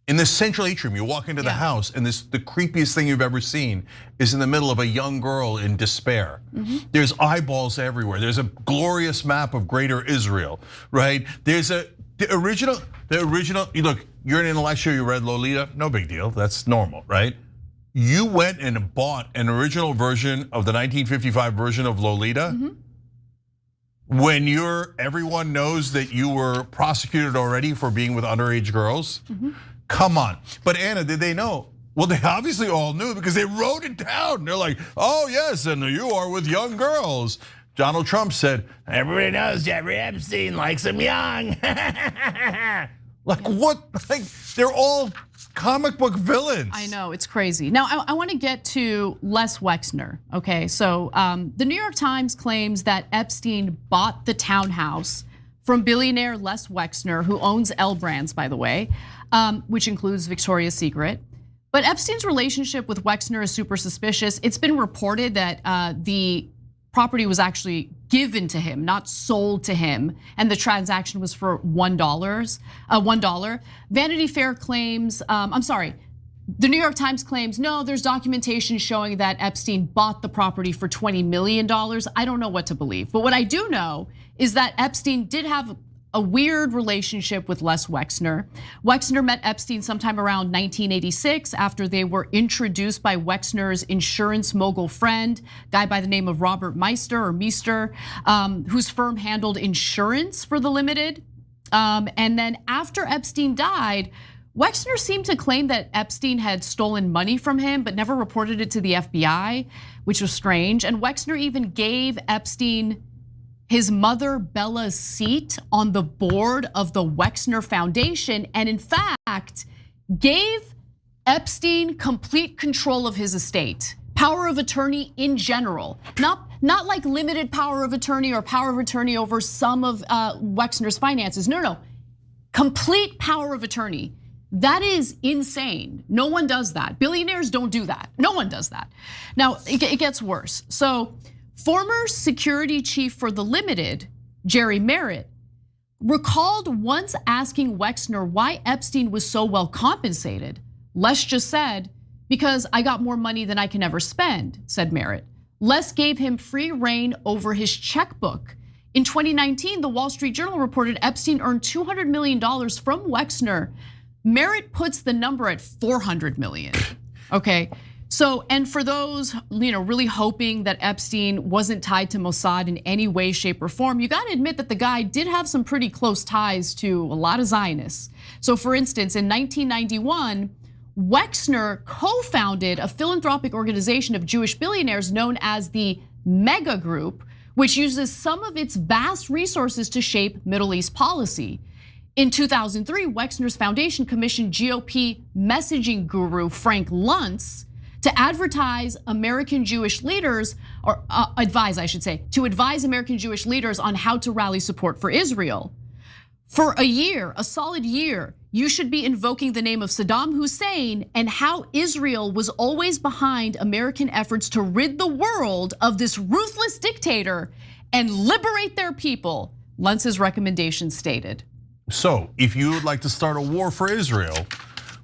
in the central atrium, you walk into the house, and the creepiest thing you've ever seen is in the middle of a young girl in despair. There's eyeballs everywhere. There's a glorious map of Greater Israel, right? There's the original. Look, you're an intellectual. You read Lolita, no big deal. That's normal, right? You went and bought an original version of the 1955 version of Lolita. When everyone knows that you were prosecuted already for being with underage girls. Come on. But Anna, did they know? Well, they obviously all knew because they wrote it down. They're like, oh yes, and you are with young girls. Donald Trump said, everybody knows Jeffrey Epstein likes them young. Like what? Like they're all comic book villains. I know, it's crazy. Now, I want to get to Les Wexner, okay? So the New York Times claims that Epstein bought the townhouse from billionaire Les Wexner, who owns L Brands, by the way, which includes Victoria's Secret. But Epstein's relationship with Wexner is super suspicious. It's been reported that the property was actually given to him, not sold to him, and the transaction was for $1. Vanity Fair claims, the New York Times claims, no, there's documentation showing that Epstein bought the property for $20 million. I don't know what to believe, but what I do know is that Epstein did have a weird relationship with Les Wexner. Wexner met Epstein sometime around 1986 after they were introduced by Wexner's insurance mogul friend, guy by the name of Robert Meister, whose firm handled insurance for the Limited. And then after Epstein died, Wexner seemed to claim that Epstein had stolen money from him, but never reported it to the FBI, which was strange. And Wexner even gave Epstein his mother Bella's seat on the board of the Wexner Foundation, and in fact, gave Epstein complete control of his estate, power of attorney in general, not like limited power of attorney or power of attorney over some of Wexner's finances. No, complete power of attorney. That is insane. No one does that. Billionaires don't do that. No one does that. Now, it gets worse. So, former security chief for the Limited, Jerry Merritt, recalled once asking Wexner why Epstein was so well compensated. Les just said, because I got more money than I can ever spend, said Merritt. Les gave him free reign over his checkbook. In 2019, the Wall Street Journal reported Epstein earned $200 million from Wexner. Merritt puts the number at 400 million, okay? So, and for those really hoping that Epstein wasn't tied to Mossad in any way, shape, or form, you gotta admit that the guy did have some pretty close ties to a lot of Zionists. So for instance, in 1991, Wexner co-founded a philanthropic organization of Jewish billionaires known as the Mega Group, which uses some of its vast resources to shape Middle East policy. In 2003, Wexner's foundation commissioned GOP messaging guru Frank Luntz to advertise American Jewish leaders, or advise American Jewish leaders on how to rally support for Israel. For a solid year, you should be invoking the name of Saddam Hussein and how Israel was always behind American efforts to rid the world of this ruthless dictator and liberate their people, Luntz's recommendation stated. So, if you would like to start a war for Israel,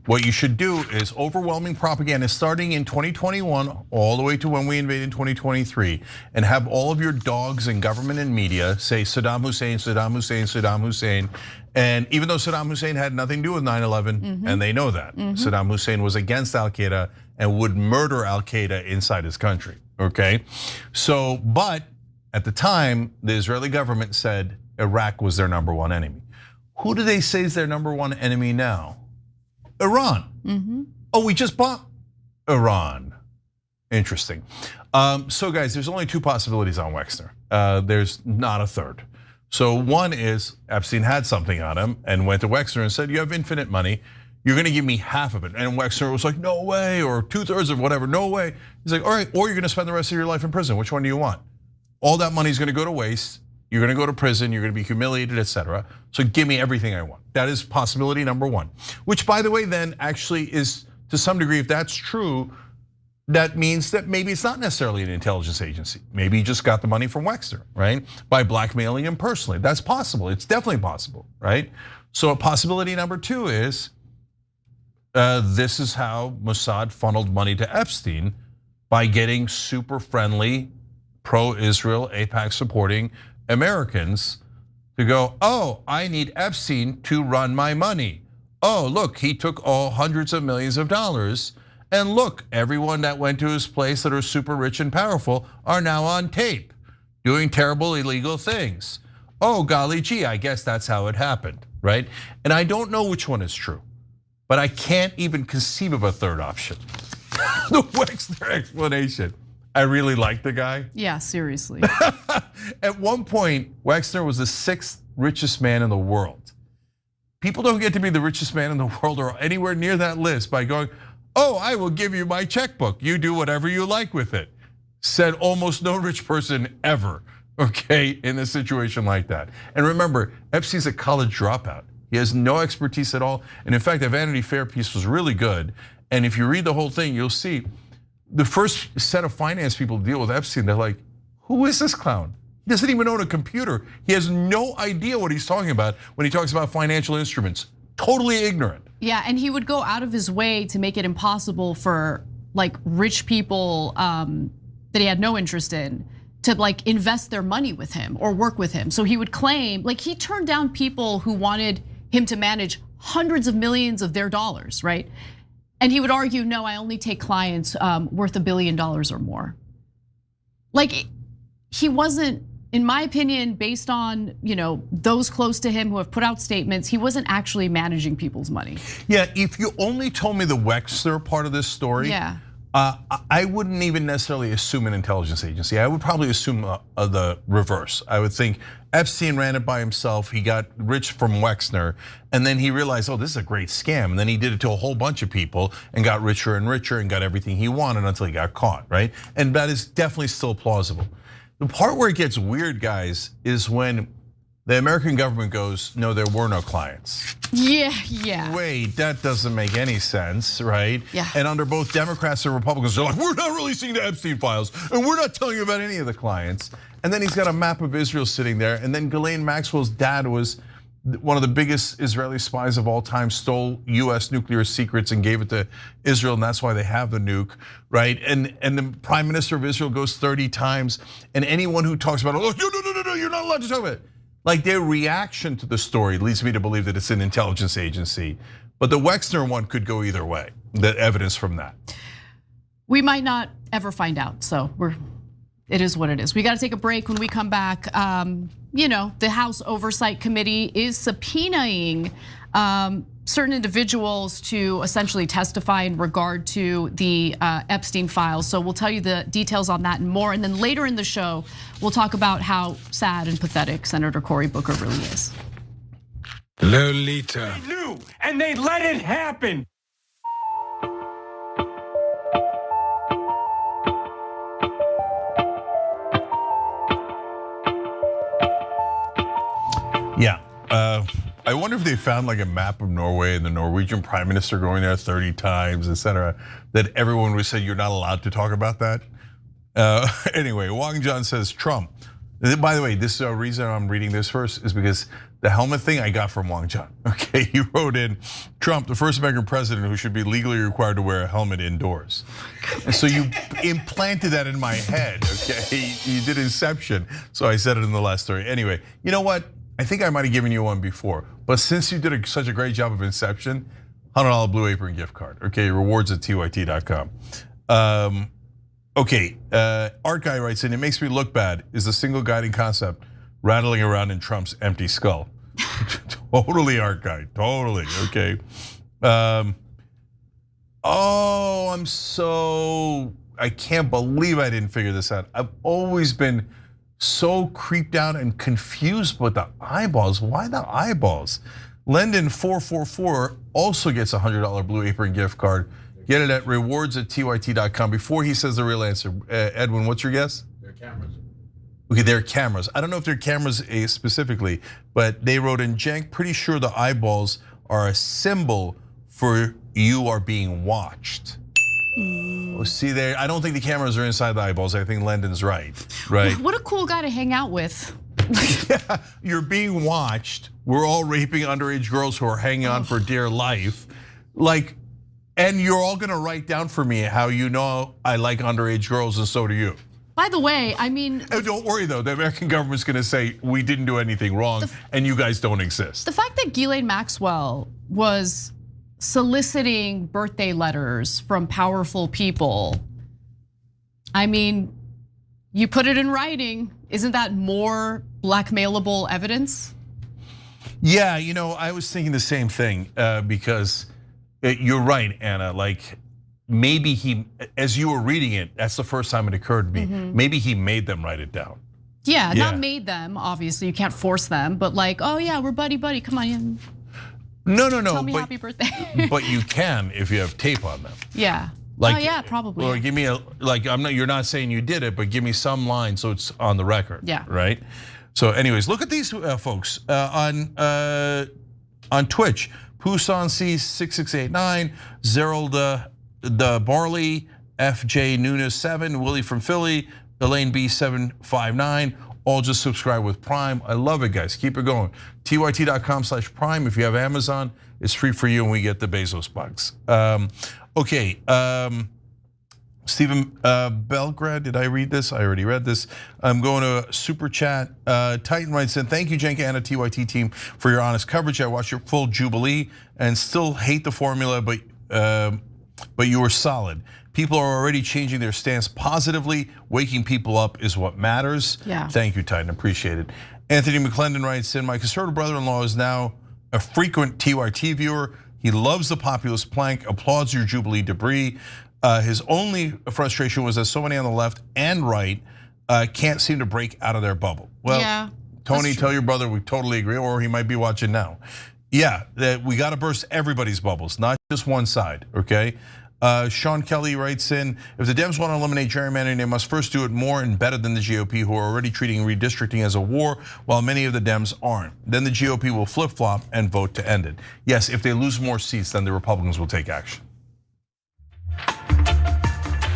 what you should do is overwhelming propaganda starting in 2021 all the way to when we invade in 2023, and have all of your dogs in government and media say Saddam Hussein, Saddam Hussein, Saddam Hussein. And even though Saddam Hussein had nothing to do with 9/11, and they know that, Saddam Hussein was against Al-Qaeda and would murder Al-Qaeda inside his country, okay? So, but at the time, the Israeli government said Iraq was their #1 enemy. Who do they say is their #1 enemy now? Iran. Oh, we just bought Iran. Interesting. So guys, there's only 2 possibilities on Wexner. There's not a third. So one is Epstein had something on him and went to Wexner and said, you have infinite money. You're gonna give me half of it. And Wexner was like, no way, or 2/3 of whatever, no way. He's like, all right, or you're gonna spend the rest of your life in prison. Which one do you want? All that money's gonna go to waste. You're gonna go to prison, you're gonna be humiliated, etc. So give me everything I want. That is possibility #1. Which, by the way, then actually is, to some degree, if that's true, that means that maybe it's not necessarily an intelligence agency. Maybe he just got the money from Wexner, right? By blackmailing him personally. That's possible, it's definitely possible, right? So possibility #2 is this is how Mossad funneled money to Epstein by getting super friendly, pro-Israel, AIPAC supporting Americans to go, oh, I need Epstein to run my money. Oh, look, he took all hundreds of millions of dollars. And look, everyone that went to his place that are super rich and powerful are now on tape doing terrible illegal things. Oh, golly gee, I guess that's how it happened, right? And I don't know which one is true, but I can't even conceive of a third option. The Wexner explanation. I really like the guy. Yeah, seriously. At one point, Wexner was the 6th richest man in the world. People don't get to be the richest man in the world or anywhere near that list by going, oh, I will give you my checkbook. You do whatever you like with it. Said almost no rich person ever, okay, in a situation like that. And remember, Epstein's a college dropout. He has no expertise at all. And in fact, the Vanity Fair piece was really good. And if you read the whole thing, you'll see the first set of finance people to deal with Epstein, they're like, who is this clown? He doesn't even own a computer. He has no idea what he's talking about when he talks about financial instruments. Totally ignorant. Yeah, and he would go out of his way to make it impossible for like rich people that he had no interest in to like invest their money with him or work with him. So he would claim, like he turned down people who wanted him to manage hundreds of millions of their dollars, right? And he would argue, no, I only take clients worth $1 billion or more. Like he wasn't, in my opinion, based on those close to him who have put out statements, he wasn't actually managing people's money. Yeah, if you only told me the Wexner part of this story, yeah. I wouldn't even necessarily assume an intelligence agency. I would probably assume the reverse. I would think Epstein ran it by himself. He got rich from Wexner, and then he realized, oh, this is a great scam. And then he did it to a whole bunch of people and got richer and richer and got everything he wanted until he got caught, right? And that is definitely still plausible. The part where it gets weird, guys, is when the American government goes, no, there were no clients. Yeah. Wait, that doesn't make any sense, right? Yeah. And under both Democrats and Republicans, they're like, we're not releasing the Epstein files, and we're not telling you about any of the clients. And then he's got a map of Israel sitting there, and then Ghislaine Maxwell's dad was one of the biggest Israeli spies of all time, stole US nuclear secrets and gave it to Israel, and that's why they have the nuke, right? And the prime minister of Israel goes 30 times, and anyone who talks about it, oh, no, you're not allowed to talk about it. Like their reaction to the story leads me to believe that it's an intelligence agency. But the Wexner one could go either way, the evidence from that. We might not ever find out, so it is what it is. We got to take a break. When we come back, the House Oversight Committee is subpoenaing certain individuals to essentially testify in regard to the Epstein files. So we'll tell you the details on that and more. And then later in the show, we'll talk about how sad and pathetic Senator Cory Booker really is. Lolita. They knew, and they let it happen. Yeah, I wonder if they found like a map of Norway and the Norwegian prime minister going there 30 times, etc. That everyone would say you're not allowed to talk about that. Anyway, Wang John says Trump. By the way, this reason I'm reading this first is because the helmet thing I got from Wang John. Okay, he wrote in Trump, the first American president who should be legally required to wear a helmet indoors. And so you implanted that in my head. Okay, you did Inception. So I said it in the last story. Anyway, you know what? I think I might have given you one before, but since you did such a great job of Inception, $100 Blue Apron gift card. Okay, rewards at tyt.com. Okay, Art Guy writes in, it makes me look bad is the single guiding concept rattling around in Trump's empty skull. Totally, Art Guy, totally, okay. I can't believe I didn't figure this out. I've always been so creeped out and confused with the eyeballs. Why the eyeballs? Lendon 444 also gets a $100 Blue Apron gift card. Get it at rewards@tyt.com. Before he says the real answer, Edwin, what's your guess? They're cameras. Okay, they're cameras. I don't know if they're cameras specifically, but they wrote in, Cenk, pretty sure the eyeballs are a symbol for you are being watched. Oh, see there, I don't think the cameras are inside the eyeballs. I think Lendon's right? What a cool guy to hang out with. Yeah, you're being watched. We're all raping underage girls who are hanging on for dear life. Like, And you're all gonna write down for me how you know I like underage girls, and so do you. By the way, I mean, don't worry though, the American government's gonna say we didn't do anything wrong and you guys don't exist. The fact that Ghislaine Maxwell was soliciting birthday letters from powerful people, I mean, you put it in writing, isn't that more blackmailable evidence? Yeah, I was thinking the same thing because you're right, Anna, like, maybe he, as you were reading it, that's the first time it occurred to me. Maybe he made them write it down. Yeah, not made them, obviously, you can't force them, but like, oh yeah, we're buddy, come on in. No, Tell me happy birthday. But you can if you have tape on them. Yeah. Like, oh yeah, probably. Or give me you're not saying you did it, but give me some line so it's on the record. Yeah. Right? So anyways, look at these folks on Twitch. Pusan C6689, Zerald the Barley, FJ Nunes 7, Willie from Philly, Elaine B759, all just subscribe with Prime. I love it, guys. Keep it going. TYT.com/Prime. If you have Amazon, it's free for you and we get the Bezos bucks. Okay, Stephen Belgrade, did I read this? I already read this. I'm going to super chat. Titan writes in, thank you, Jenka and the TYT team for your honest coverage. I watched your full Jubilee and still hate the formula, but you were solid. People are already changing their stance positively. Waking people up is what matters. Yeah. Thank you, Titan, appreciate it. Anthony McClendon writes in, my conservative brother-in-law is now a frequent TYT viewer. He loves the populist plank, applauds your Jubilee debris. His only frustration was that so many on the left and right can't seem to break out of their bubble. Well, yeah, Tony, tell your brother we totally agree, or he might be watching now. Yeah, that we got to burst everybody's bubbles, not just one side, okay? Sean Kelly writes in, if the Dems want to eliminate gerrymandering, they must first do it more and better than the GOP, who are already treating redistricting as a war, while many of the Dems aren't. Then the GOP will flip-flop and vote to end it. Yes, if they lose more seats, then the Republicans will take action.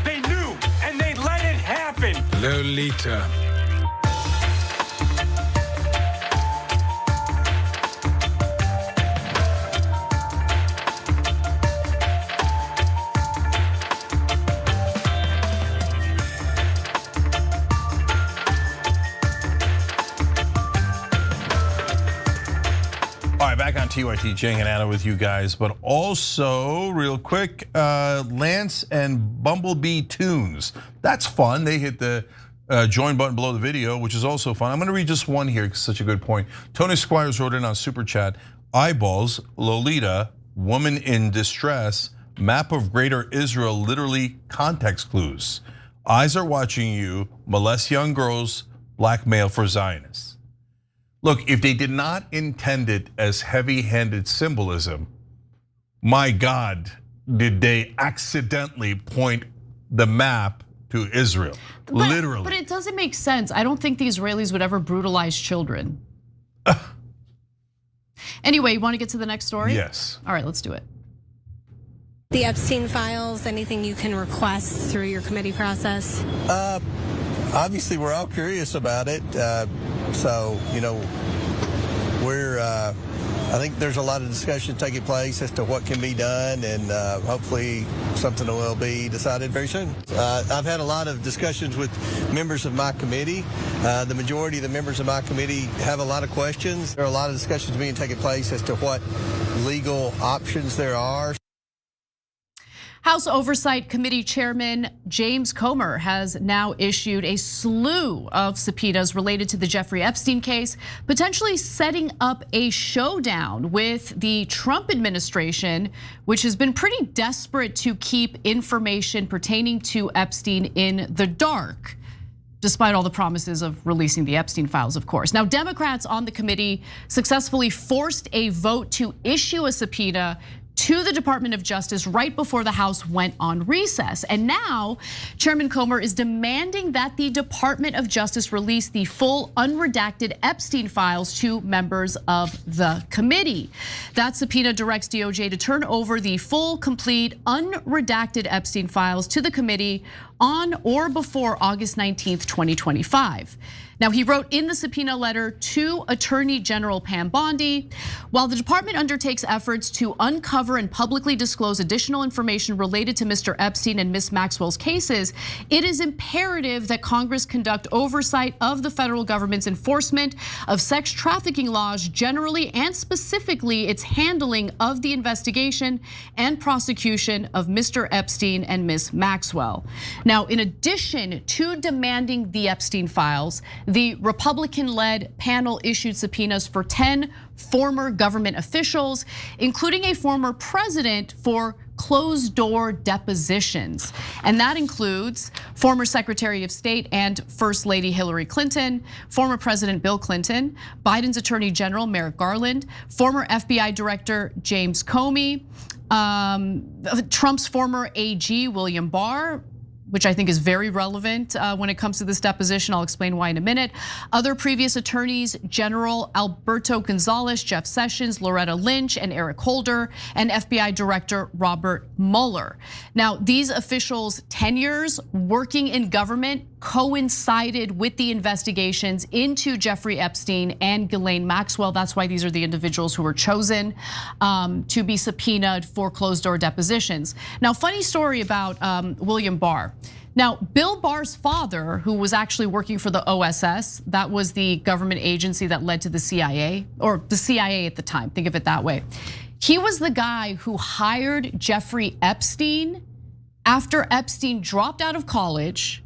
They knew, and they let it happen. Lolita. All right, back on TYT, Jang and Anna with you guys, but also real quick, Lance and Bumblebee Tunes. That's fun. They hit the join button below the video, which is also fun. I'm gonna read just one here because it's such a good point. Tony Squires wrote in on Super Chat, eyeballs, Lolita, woman in distress, map of greater Israel, literally context clues. Eyes are watching you, molest young girls, blackmail for Zionists. Look, if they did not intend it as heavy-handed symbolism, my God, did they accidentally point the map to Israel, literally. But it doesn't make sense. I don't think the Israelis would ever brutalize children. Anyway, you want to get to the next story? Yes. All right, let's do it. The Epstein files, anything you can request through your committee process? Obviously, we're all curious about it. So, I think there's a lot of discussion taking place as to what can be done, and hopefully something will be decided very soon. I've had a lot of discussions with members of my committee. The majority of the members of my committee have a lot of questions. There are a lot of discussions being taken place as to what legal options there are. House Oversight Committee Chairman James Comer has now issued a slew of subpoenas related to the Jeffrey Epstein case, potentially setting up a showdown with the Trump administration, which has been pretty desperate to keep information pertaining to Epstein in the dark, despite all the promises of releasing the Epstein files, of course. Now, Democrats on the committee successfully forced a vote to issue a subpoena to the Department of Justice right before the House went on recess. And now, Chairman Comer is demanding that the Department of Justice release the full unredacted Epstein files to members of the committee. That subpoena directs DOJ to turn over the full, complete, unredacted Epstein files to the committee on or before August 19th, 2025. Now, he wrote in the subpoena letter to Attorney General Pam Bondi, while the department undertakes efforts to uncover uncover and publicly disclose additional information related to Mr. Epstein and Ms. Maxwell's cases, it is imperative that Congress conduct oversight of the federal government's enforcement of sex trafficking laws generally and specifically its handling of the investigation and prosecution of Mr. Epstein and Ms. Maxwell. Now, in addition to demanding the Epstein files, the Republican-led panel issued subpoenas for 10 former government officials, including a former president, for closed-door depositions. And that includes former Secretary of State and First Lady Hillary Clinton, former President Bill Clinton, Biden's Attorney General Merrick Garland, former FBI Director James Comey, Trump's former AG William Barr, which I think is very relevant when it comes to this deposition. I'll explain why in a minute. Other previous attorneys, General Alberto Gonzales, Jeff Sessions, Loretta Lynch, and Eric Holder, and FBI Director Robert Mueller. Now, these officials' tenures working in government coincided with the investigations into Jeffrey Epstein and Ghislaine Maxwell. That's why these are the individuals who were chosen to be subpoenaed for closed-door depositions. Now, funny story about William Barr. Now, Bill Barr's father, who was actually working for the OSS, that was the government agency that led to the CIA, or the CIA at the time, think of it that way. He was the guy who hired Jeffrey Epstein after Epstein dropped out of college,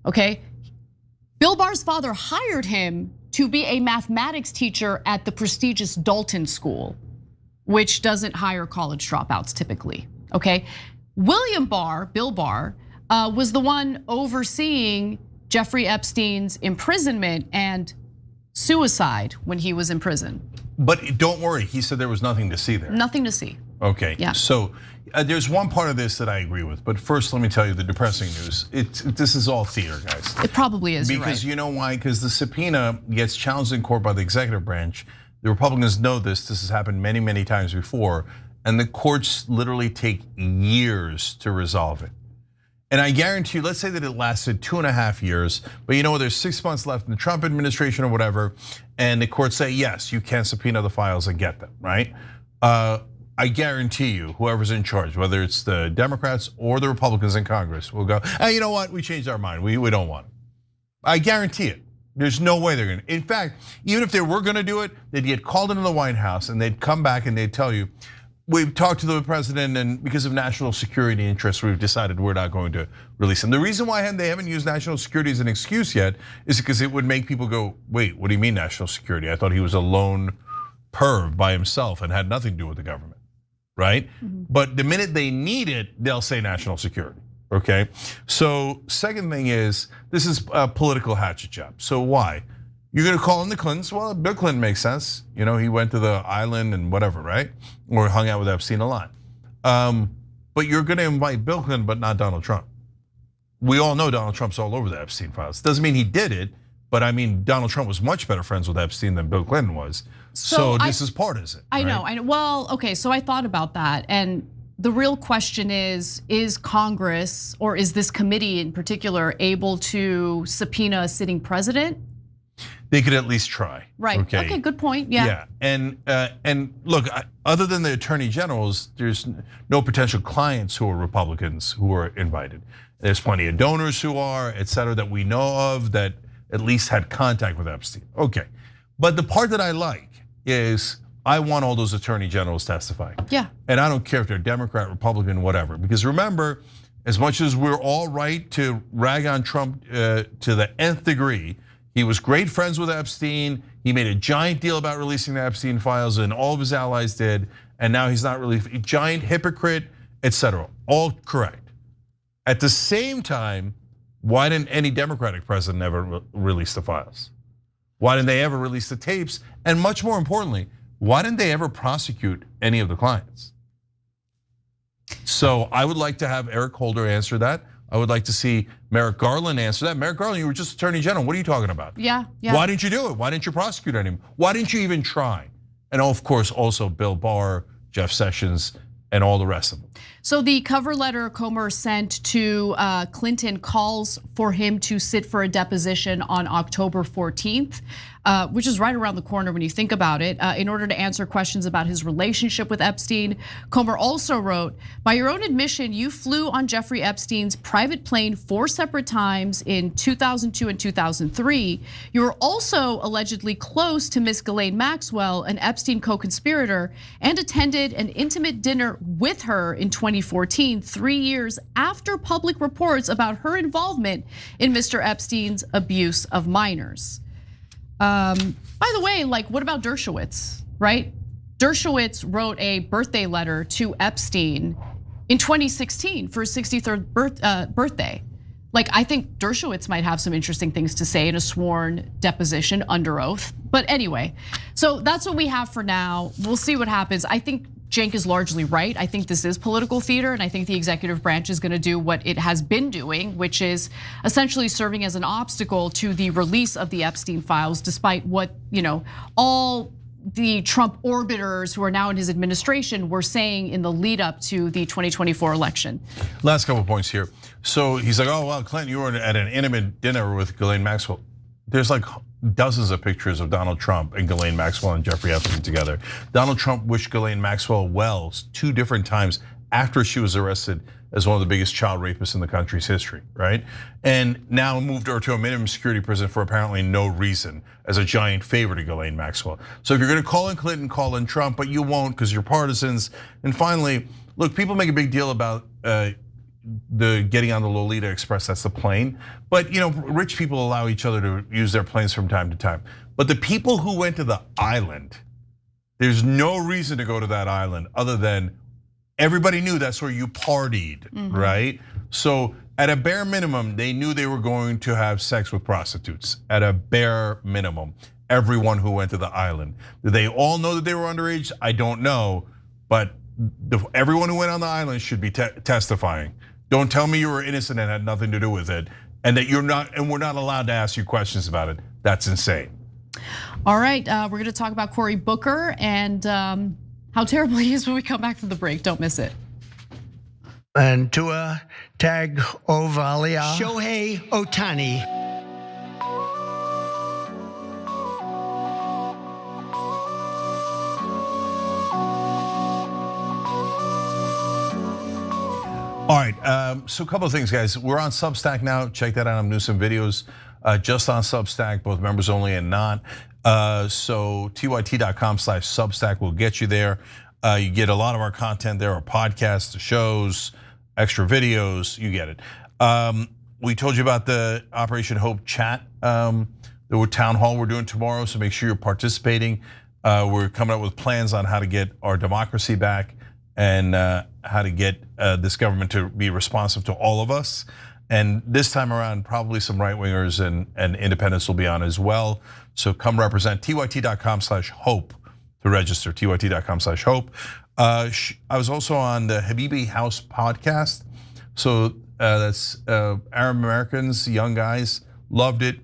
okay? Bill Barr's father hired him to be a mathematics teacher at the prestigious Dalton School, which doesn't hire college dropouts typically, okay? William Barr, Bill Barr, was the one overseeing Jeffrey Epstein's imprisonment and suicide when he was in prison. But don't worry, he said there was nothing to see there. Nothing to see. Okay, yeah. So there's one part of this that I agree with, but first let me tell you the depressing news. This is all theater, guys. It probably is, because you're right. You know why? Because the subpoena gets challenged in court by the executive branch. The Republicans know this. This has happened many, many times before, and the courts literally take years to resolve it. And I guarantee you, let's say that it lasted 2.5 years, but you know there's 6 months left in the Trump administration or whatever, and the courts say, yes, you can subpoena the files and get them, right? I guarantee you, whoever's in charge, whether it's the Democrats or the Republicans in Congress, will go, hey, you know what, we changed our mind, we don't want it. I guarantee it. There's no way they're gonna. In fact, even if they were gonna do it, they'd get called into the White House and they'd come back and they'd tell you, we've talked to the president, and because of national security interests, we've decided we're not going to release him. The reason why they haven't used national security as an excuse yet is because it would make people go, wait, what do you mean national security? I thought he was a lone perv by himself and had nothing to do with the government, right? But the minute they need it, they'll say national security, okay? So second thing is, this is a political hatchet job. So why? You're gonna call in the Clintons? Well, Bill Clinton makes sense. You know, he went to the island and whatever, right? Or hung out with Epstein a lot. But you're gonna invite Bill Clinton, but not Donald Trump. We all know Donald Trump's all over the Epstein files. Doesn't mean he did it, but I mean, Donald Trump was much better friends with Epstein than Bill Clinton was. So this is partisan. I know. Well, okay, so I thought about that, and the real question is Congress, or is this committee in particular, able to subpoena a sitting president? They could at least try. Right, okay, good point, yeah. Yeah, and look, other than the attorney generals, there's no potential clients who are Republicans who are invited. There's plenty of donors who are, et cetera, that we know of that at least had contact with Epstein. Okay, but the part that I like is I want all those attorney generals testifying. Yeah. And I don't care if they're Democrat, Republican, whatever, because remember, as much as we're all right to rag on Trump to the nth degree, he was great friends with Epstein. He made a giant deal about releasing the Epstein files, and all of his allies did. And now he's not really a giant hypocrite, et cetera. All correct. At the same time, why didn't any Democratic president ever release the files? Why didn't they ever release the tapes? And much more importantly, why didn't they ever prosecute any of the clients? So I would like to have Eric Holder answer that. I would like to see Merrick Garland answer that. Merrick Garland, you were just Attorney General. What are you talking about? Yeah. Why didn't you do it? Why didn't you prosecute anyone? Why didn't you even try? And of course, also Bill Barr, Jeff Sessions, and all the rest of them. So the cover letter Comer sent to Clinton calls for him to sit for a deposition on October 14th. Which is right around the corner when you think about it, in order to answer questions about his relationship with Epstein. Comer also wrote, by your own admission, you flew on Jeffrey Epstein's private plane 4 separate times in 2002 and 2003. You were also allegedly close to Miss Ghislaine Maxwell, an Epstein co-conspirator, and attended an intimate dinner with her in 2014, 3 years after public reports about her involvement in Mr. Epstein's abuse of minors. By the way, like, what about Dershowitz, right? Dershowitz wrote a birthday letter to Epstein in 2016 for his 63rd birthday. Like, I think Dershowitz might have some interesting things to say in a sworn deposition under oath. But anyway, so that's what we have for now. We'll see what happens. I think Cenk is largely right. I think this is political theater, and I think the executive branch is gonna do what it has been doing, which is essentially serving as an obstacle to the release of the Epstein files, despite what, all the Trump orbiters who are now in his administration were saying in the lead up to the 2024 election. Last couple points here. So he's like, oh, well, Clinton, you were at an intimate dinner with Ghislaine Maxwell. There's like dozens of pictures of Donald Trump and Ghislaine Maxwell and Jeffrey Epstein together. Donald Trump wished Ghislaine Maxwell well 2 different times after she was arrested as one of the biggest child rapists in the country's history, right? And now moved her to a minimum security prison for apparently no reason, as a giant favor to Ghislaine Maxwell. So if you're gonna call in Clinton, call in Trump, but you won't because you're partisans. And finally, look, people make a big deal about the getting on the Lolita Express, that's the plane. But rich people allow each other to use their planes from time to time. But the people who went to the island, there's no reason to go to that island other than everybody knew that's where you partied, right? So at a bare minimum, they knew they were going to have sex with prostitutes. At a bare minimum, everyone who went to the island. Did they all know that they were underage? I don't know, but everyone who went on the island should be testifying. Don't tell me you were innocent and had nothing to do with it, and that you're not, and we're not allowed to ask you questions about it. That's insane. All right, we're gonna talk about Cory Booker and how terrible he is when we come back from the break. Don't miss it. And Tua Tagovailoa, Shohei Ohtani. All right, so a couple of things, guys. We're on Substack now. Check that out. I'm doing some videos just on Substack, both members only and not. So tyt.com/Substack will get you there. You get a lot of our content there, our podcasts, the shows, extra videos, you get it. We told you about the Operation Hope chat, the town hall we're doing tomorrow, so make sure you're participating. We're coming up with plans on how to get our democracy back and how to get this government to be responsive to all of us. And this time around, probably some right-wingers and independents will be on as well. So come represent, tyt.com/hope to register, tyt.com/hope. I was also on the Habibi House podcast. So that's Arab Americans, young guys, loved it.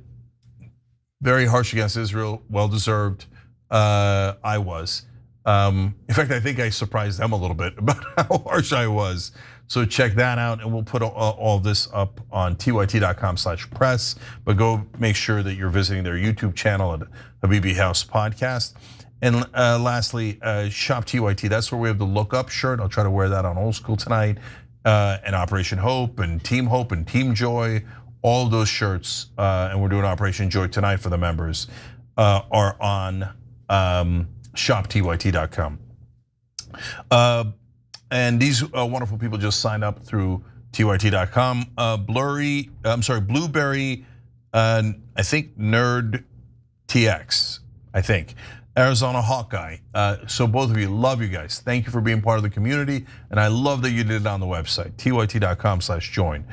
Very harsh against Israel, well-deserved. I was. In fact, I think I surprised them a little bit about how harsh I was. So check that out, and we'll put all this up on tyt.com/press. But go make sure that you're visiting their YouTube channel at Habibi House Podcast. And lastly, Shop TYT. That's where we have the Look Up shirt. I'll try to wear that on Old School tonight. And Operation Hope and Team Joy. All of those shirts, and we're doing Operation Joy tonight for the members, are on shoptyt.com. And these wonderful people just signed up through tyt.com. Blueberry, I think Nerd TX, I think. Arizona Hawkeye. So both of you, love you guys. Thank you for being part of the community. And I love that you did it on the website, tyt.com/join.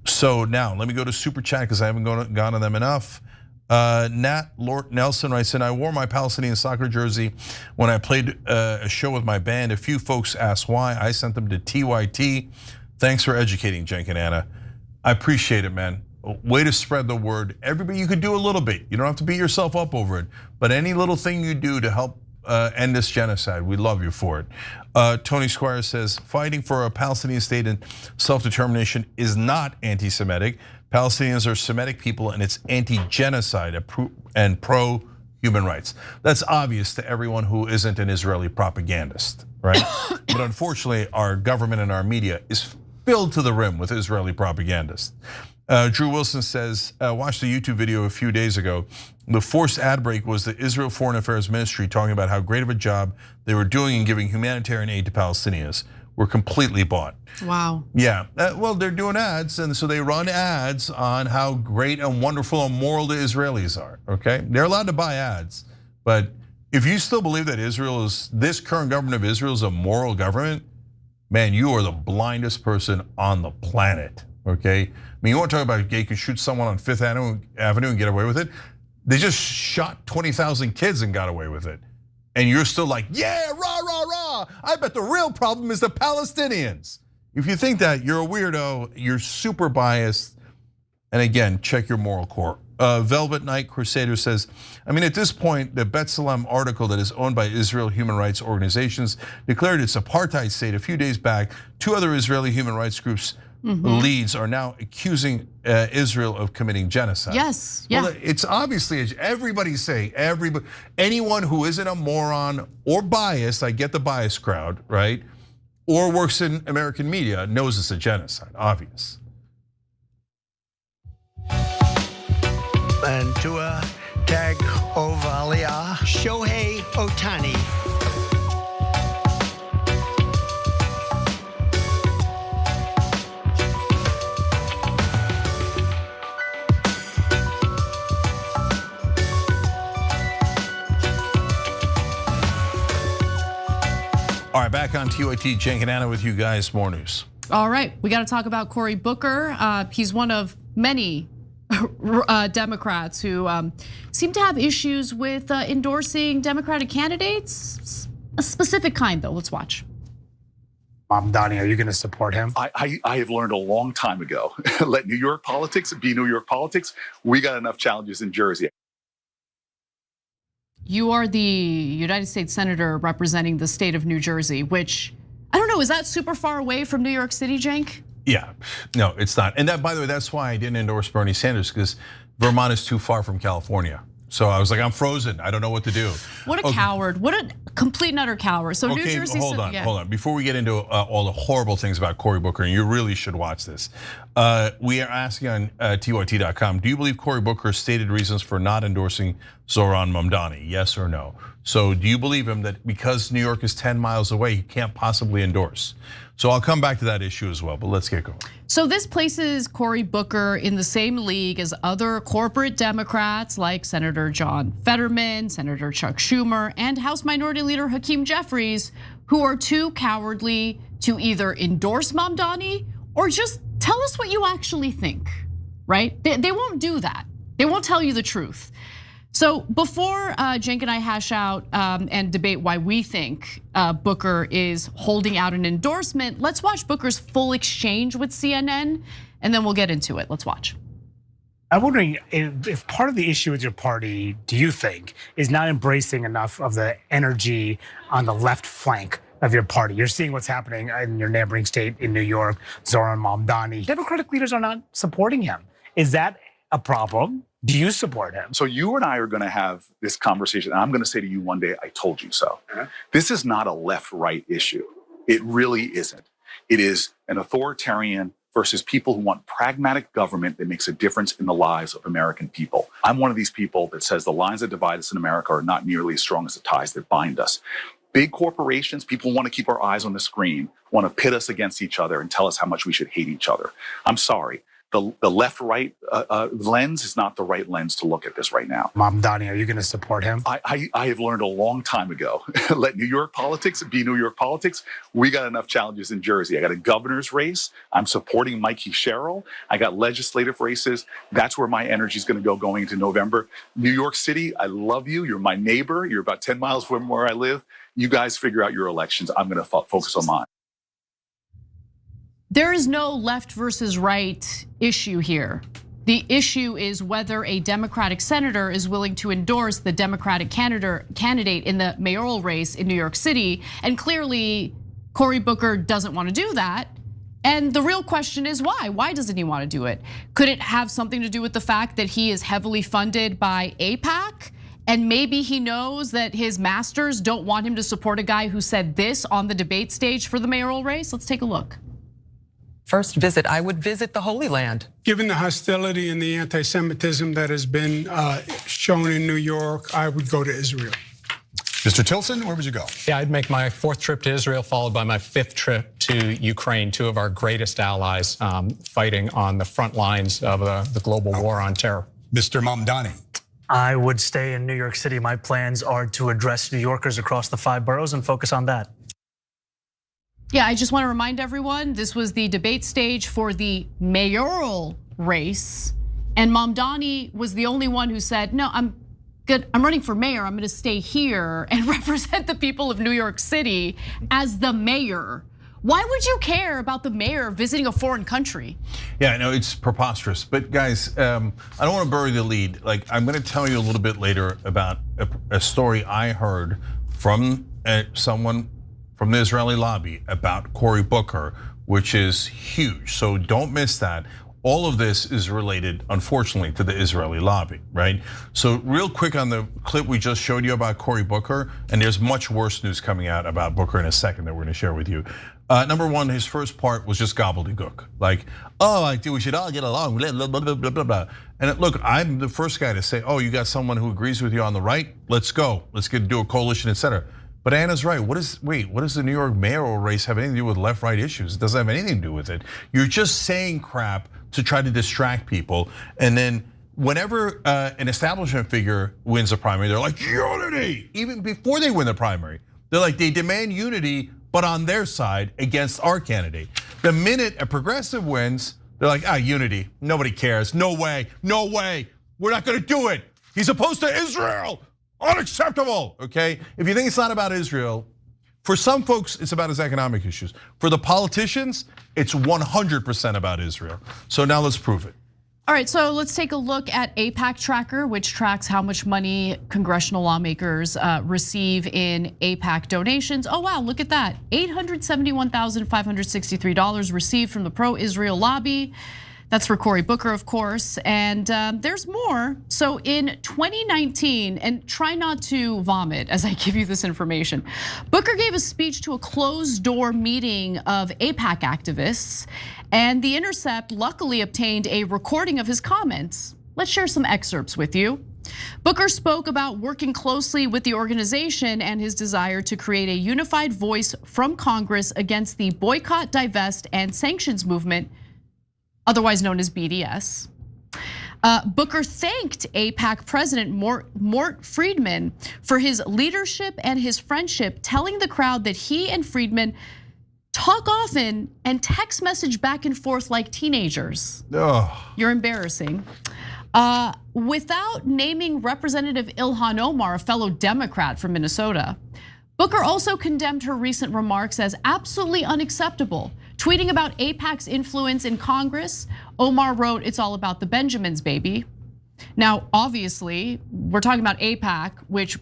So now let me go to Super Chat because I haven't gone to them enough. Nat Lord Nelson writes in, I wore my Palestinian soccer jersey when I played a show with my band. A few folks asked why. I sent them to TYT. Thanks for educating, Cenk and Anna. I appreciate it, man. Way to spread the word. Everybody, you could do a little bit. You don't have to beat yourself up over it. But any little thing you do to help end this genocide. We love you for it. Tony Squire says, fighting for a Palestinian state and self-determination is not anti-Semitic. Palestinians are Semitic people and it's anti-genocide and pro-human rights. That's obvious to everyone who isn't an Israeli propagandist, right? But unfortunately, our government and our media is filled to the rim with Israeli propagandists. Drew Wilson says, watched a YouTube video a few days ago. The forced ad break was the Israel Foreign Affairs Ministry talking about how great of a job they were doing in giving humanitarian aid to Palestinians. We're completely bought. Wow. Yeah, well, they're doing ads, and so they run ads on how great and wonderful and moral the Israelis are, okay? They're allowed to buy ads, but if you still believe that this current government of Israel is a moral government, man, you are the blindest person on the planet, okay? I mean, you want to talk about you can shoot someone on Fifth Avenue and get away with it? They just shot 20,000 kids and got away with it. And you're still like, yeah, rah, rah, rah. I bet the real problem is the Palestinians. If you think that, you're a weirdo, you're super biased. And again, check your moral core. Velvet Knight Crusader says, I mean, at this point, the B'Tselem article that is owned by Israel human rights organizations declared its apartheid state a few days back. 2 other Israeli human rights groups leads are now accusing Israel of committing genocide. Yes, yeah. Well, it's obviously, everybody's saying, anyone who isn't a moron or biased, I get the bias crowd, right? Or works in American media knows it's a genocide, obvious. And to tag Ovalia, Shohei Ohtani. All right, back on TYT, Cenk and Anna with you guys, more news. All right, we got to talk about Cory Booker. He's one of many Democrats who seem to have issues with endorsing Democratic candidates. A specific kind, though. Let's watch. Mamdani, are you going to support him? I have learned a long time ago. Let New York politics be New York politics. We got enough challenges in Jersey. You are the United States Senator representing the state of New Jersey, which, I don't know, is that super far away from New York City, Cenk? Yeah, no, it's not. And that, by the way, that's why I didn't endorse Bernie Sanders, because Vermont is too far from California. So I was like, I'm frozen. I don't know what to do. What a coward! What a complete and utter coward. So New Jersey. Hold on. Before we get into all the horrible things about Cory Booker, and you really should watch this. We are asking on TYT.com. Do you believe Cory Booker's stated reasons for not endorsing Zohran Mamdani? Yes or no? So do you believe him that because New York is 10 miles away, he can't possibly endorse? So I'll come back to that issue as well, but let's get going. So this places Cory Booker in the same league as other corporate Democrats like Senator John Fetterman, Senator Chuck Schumer, and House Minority Leader Hakeem Jeffries, who are too cowardly to either endorse Mamdani or just tell us what you actually think, right? They won't do that. They won't tell you the truth. So before Cenk and I hash out and debate why we think Booker is holding out an endorsement, let's watch Booker's full exchange with CNN, and then we'll get into it. Let's watch. I'm wondering if part of the issue with your party, do you think, is not embracing enough of the energy on the left flank of your party? You're seeing what's happening in your neighboring state in New York, Zohran Mamdani. Democratic leaders are not supporting him. Is that a problem? Do you support him? So you and I are going to have this conversation. And I'm going to say to you one day, I told you so. This is not a left-right issue. It really isn't. It is an authoritarian versus people who want pragmatic government that makes a difference in the lives of American people. I'm one of these people that says the lines that divide us in America are not nearly as strong as the ties that bind us. Big corporations, people want to keep our eyes on the screen, want to pit us against each other and tell us how much we should hate each other. I'm sorry. The left-right lens is not the right lens to look at this right now. Mamdani, are you going to support him? I have learned a long time ago. Let New York politics be New York politics. We got enough challenges in Jersey. I got a governor's race. I'm supporting Mikey Sherrill. I got legislative races. That's where my energy is going to go going into November. New York City, I love you. You're my neighbor. You're about 10 miles from where I live. You guys figure out your elections. I'm going to focus on mine. There is no left versus right issue here. The issue is whether a Democratic senator is willing to endorse the Democratic candidate in the mayoral race in New York City. And clearly, Cory Booker doesn't want to do that. And the real question is why? Why doesn't he want to do it? Could it have something to do with the fact that he is heavily funded by AIPAC? And maybe he knows that his masters don't want him to support a guy who said this on the debate stage for the mayoral race? Let's take a look. First visit, I would visit the Holy Land. Given the hostility and the anti-Semitism that has been shown in New York, I would go to Israel. Mr. Tilson, where would you go? Yeah, I'd make my 4th trip to Israel, followed by my 5th trip to Ukraine, 2 of our greatest allies fighting on the front lines of the global war on terror. Mr. Mamdani. I would stay in New York City. My plans are to address New Yorkers across the 5 boroughs and focus on that. Yeah, I just want to remind everyone, this was the debate stage for the mayoral race. And Mamdani was the only one who said, no, I'm running for mayor. I'm going to stay here and represent the people of New York City as the mayor. Why would you care about the mayor visiting a foreign country? Yeah, I know it's preposterous, but guys, I don't want to bury the lead. Like, I'm going to tell you a little bit later about a story I heard from someone from the Israeli lobby about Cory Booker, which is huge. So don't miss that. All of this is related, unfortunately, to the Israeli lobby, right? So real quick on the clip we just showed you about Cory Booker, and there's much worse news coming out about Booker in a second that we're gonna share with you. Number one, his first part was just gobbledygook. Like, oh, I think we should all get along, blah, blah, blah, blah, blah, blah. And look, I'm the first guy to say, oh, you got someone who agrees with you on the right? Let's go, let's do a coalition, etc. But Anna's right, what does the New York mayoral race have anything to do with left-right issues? It doesn't have anything to do with it. You're just saying crap to try to distract people. And then whenever an establishment figure wins a primary, they're like, unity! Even before they win the primary. They're like, they demand unity, but on their side against our candidate. The minute a progressive wins, they're like, unity, nobody cares, no way, we're not gonna do it. He's opposed to Israel. Unacceptable, okay? If you think it's not about Israel, for some folks, it's about his economic issues. For the politicians, it's 100% about Israel. So now let's prove it. All right, so let's take a look at AIPAC Tracker, which tracks how much money congressional lawmakers receive in AIPAC donations. Oh wow, look at that. $871,563 received from the pro-Israel lobby. That's for Cory Booker, of course, and there's more. So in 2019, and try not to vomit as I give you this information, Booker gave a speech to a closed-door meeting of AIPAC activists, and The Intercept luckily obtained a recording of his comments. Let's share some excerpts with you. Booker spoke about working closely with the organization and his desire to create a unified voice from Congress against the boycott, divest, and sanctions movement, otherwise known as BDS. Booker thanked AIPAC President Mort Friedman for his leadership and his friendship, telling the crowd that he and Friedman talk often and text message back and forth like teenagers. You're embarrassing. Without naming Representative Ilhan Omar, a fellow Democrat from Minnesota, Booker also condemned her recent remarks as absolutely unacceptable. Tweeting about AIPAC's influence in Congress, Omar wrote, "It's all about the Benjamins, baby." Now, obviously, we're talking about AIPAC, which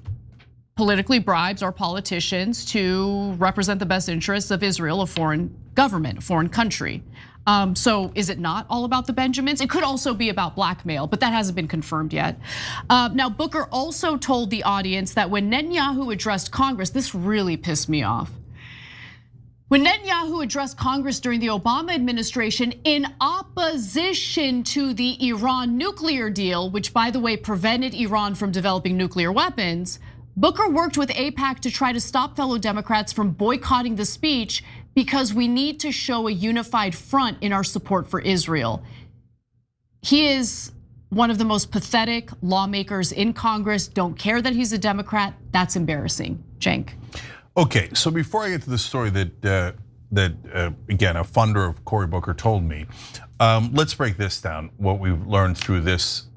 politically bribes our politicians to represent the best interests of Israel, a foreign government, a foreign country. So is it not all about the Benjamins? It could also be about blackmail, but that hasn't been confirmed yet. Now, Booker also told the audience that when Netanyahu addressed Congress, this really pissed me off. When Netanyahu addressed Congress during the Obama administration in opposition to the Iran nuclear deal, which by the way prevented Iran from developing nuclear weapons, Booker worked with AIPAC to try to stop fellow Democrats from boycotting the speech because we need to show a unified front in our support for Israel. He is one of the most pathetic lawmakers in Congress. Don't care that he's a Democrat. That's embarrassing. Cenk. Okay, so before I get to the story that again, a funder of Cory Booker told me, let's break this down, what we've learned through this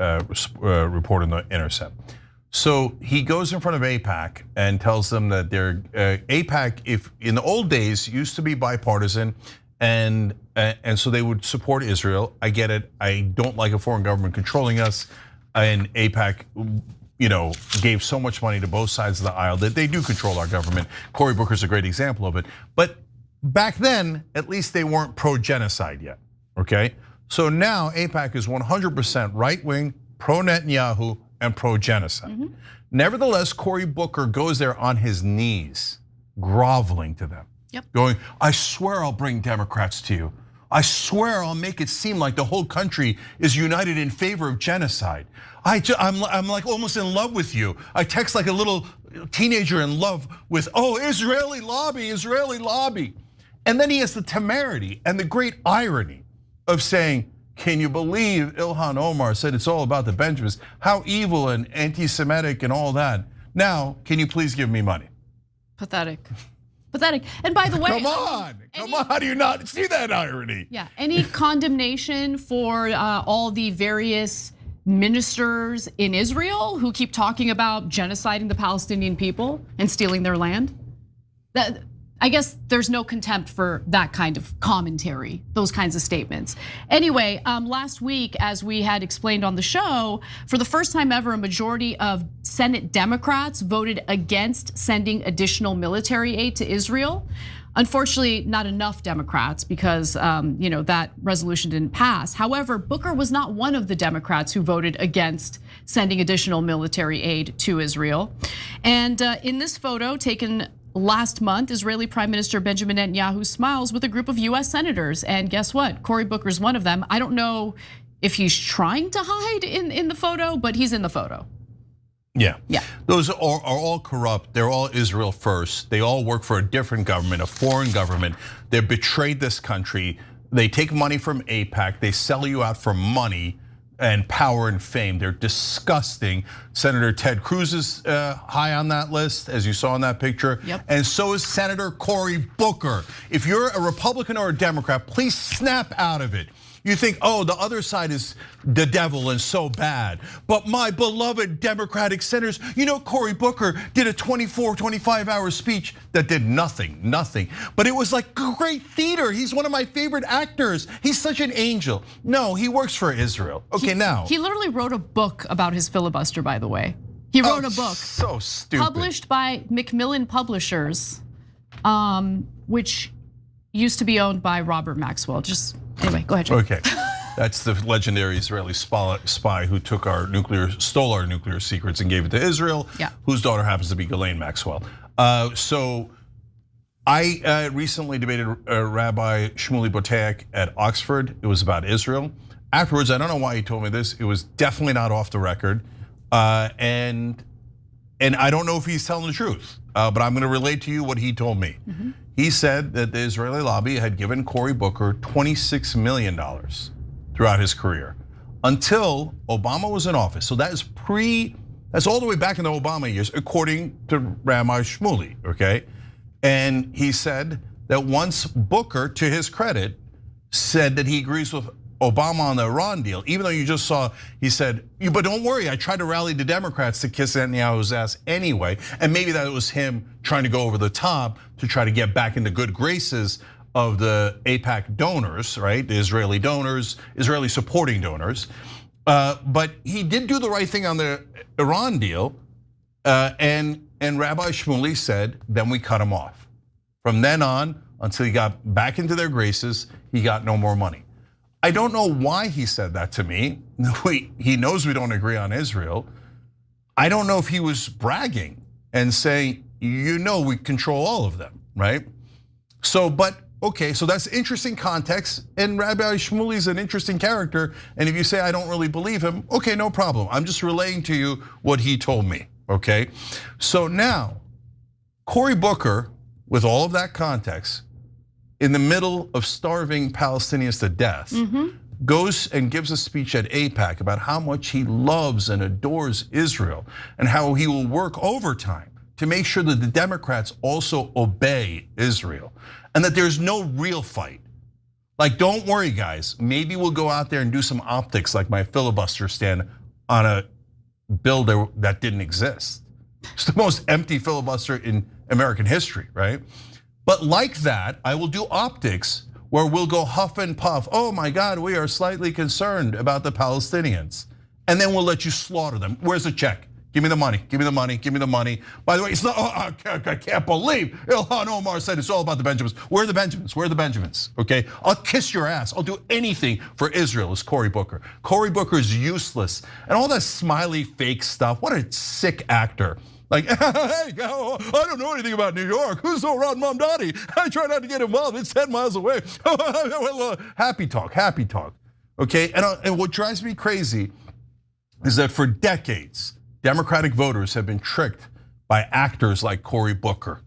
report in The Intercept. So he goes in front of AIPAC and tells them that they're AIPAC, if in the old days, used to be bipartisan, and so they would support Israel. I get it. I don't like a foreign government controlling us, and AIPAC, gave so much money to both sides of the aisle that they do control our government. Cory Booker's a great example of it. But back then, at least they weren't pro-genocide yet, okay? So now AIPAC is 100% right-wing, pro-Netanyahu, and pro-genocide. Nevertheless, Cory Booker goes there on his knees, groveling to them, going, I swear I'll bring Democrats to you. I swear I'll make it seem like the whole country is united in favor of genocide. I'm like almost in love with you. I text like a little teenager in love with, Israeli lobby, Israeli lobby. And then he has the temerity and the great irony of saying, can you believe Ilhan Omar said it's all about the Benjamins? How evil and anti-Semitic and all that. Now, can you please give me money? Pathetic. Pathetic. And by the way, come on, how do you not see that irony? Yeah, any condemnation for all the various ministers in Israel who keep talking about genociding the Palestinian people and stealing their land? I guess there's no contempt for that kind of commentary, those kinds of statements. Anyway, last week, as we had explained on the show, for the first time ever, a majority of Senate Democrats voted against sending additional military aid to Israel. Unfortunately, not enough Democrats because that resolution didn't pass. However, Booker was not one of the Democrats who voted against sending additional military aid to Israel. And in this photo taken last month, Israeli Prime Minister Benjamin Netanyahu smiles with a group of US senators. And guess what? Cory Booker's one of them. I don't know if he's trying to hide in the photo, but he's in the photo. Yeah. Those are all corrupt. They're all Israel first. They all work for a different government, a foreign government. They betrayed this country. They take money from AIPAC. They sell you out for money and power and fame. They're disgusting. Senator Ted Cruz is high on that list, as you saw in that picture. And so is Senator Cory Booker. If you're a Republican or a Democrat, please snap out of it. You think, the other side is the devil and so bad. But my beloved Democratic senators, Cory Booker did a 25-hour speech that did nothing. But it was like great theater. He's one of my favorite actors. He's such an angel. No, he works for Israel. Okay, now. He literally wrote a book about his filibuster, by the way. He wrote a book. So stupid. Published by Macmillan Publishers, which used to be owned by Robert Maxwell. Anyway, go ahead, Jay. Okay, that's the legendary Israeli spy who stole our nuclear secrets and gave it to Israel, whose daughter happens to be Ghislaine Maxwell. So I recently debated Rabbi Shmuley Boteach at Oxford. It was about Israel. Afterwards, I don't know why he told me this. It was definitely not off the record. And I don't know if he's telling the truth, but I'm gonna relate to you what he told me. He said that the Israeli lobby had given Cory Booker $26 million throughout his career until Obama was in office. So that's all the way back in the Obama years, according to Rabbi Shmuley, okay? And he said that once Booker, to his credit, said that he agrees with Obama on the Iran deal, even though you just saw, he said, but don't worry, I tried to rally the Democrats to kiss Netanyahu's ass anyway. And maybe that was him trying to go over the top to try to get back into good graces of the AIPAC donors, right? The Israeli donors, Israeli supporting donors. But he did do the right thing on the Iran deal. And Rabbi Shmuley said, then we cut him off. From then on, until he got back into their graces, he got no more money. I don't know why he said that to me. He knows we don't agree on Israel. I don't know if he was bragging and saying, we control all of them, right? So that's interesting context. And Rabbi Shmuley's an interesting character. And if you say I don't really believe him, okay, no problem. I'm just relaying to you what he told me, okay? So now, Cory Booker, with all of that context, in the middle of starving Palestinians to death, goes and gives a speech at AIPAC about how much he loves and adores Israel and how he will work overtime to make sure that the Democrats also obey Israel and that there's no real fight. Like, don't worry, guys, maybe we'll go out there and do some optics like my filibuster stand on a bill that didn't exist. It's the most empty filibuster in American history, right? But like that, I will do optics where we'll go huff and puff. Oh my God, we are slightly concerned about the Palestinians. And then we'll let you slaughter them. Where's the check? Give me the money, give me the money, give me the money. By the way, it's not, I can't believe Ilhan Omar said it's all about the Benjamins. Where are the Benjamins? Where are the Benjamins? Okay, I'll kiss your ass. I'll do anything for Israel, is Cory Booker. Cory Booker is useless. And all that smiley fake stuff, what a sick actor. Like, hey, I don't know anything about New York. Who's Zohran Mamdani? I try not to get involved. It's 10 miles away. Happy talk, happy talk. Okay, and what drives me crazy is that for decades, Democratic voters have been tricked by actors like Cory Booker.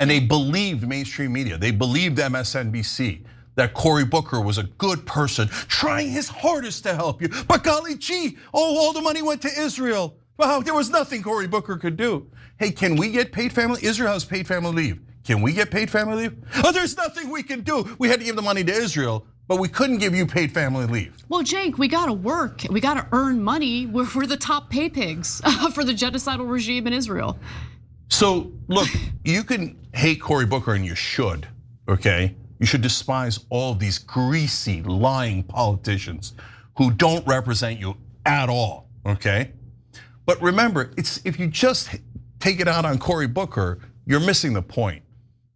And they believed mainstream media, they believed MSNBC, that Cory Booker was a good person, trying his hardest to help you. But golly gee, all the money went to Israel. Wow, there was nothing Cory Booker could do. Hey, can we get paid family? Israel has paid family leave. Can we get paid family leave? Oh, there's nothing we can do. We had to give the money to Israel, but we couldn't give you paid family leave. Well, Jake, we gotta work. We gotta earn money. We're the top pay pigs for the genocidal regime in Israel. So look, you can hate Cory Booker, and you should, okay? You should despise all of these greasy, lying politicians who don't represent you at all, okay? But remember, if you just take it out on Cory Booker, you're missing the point.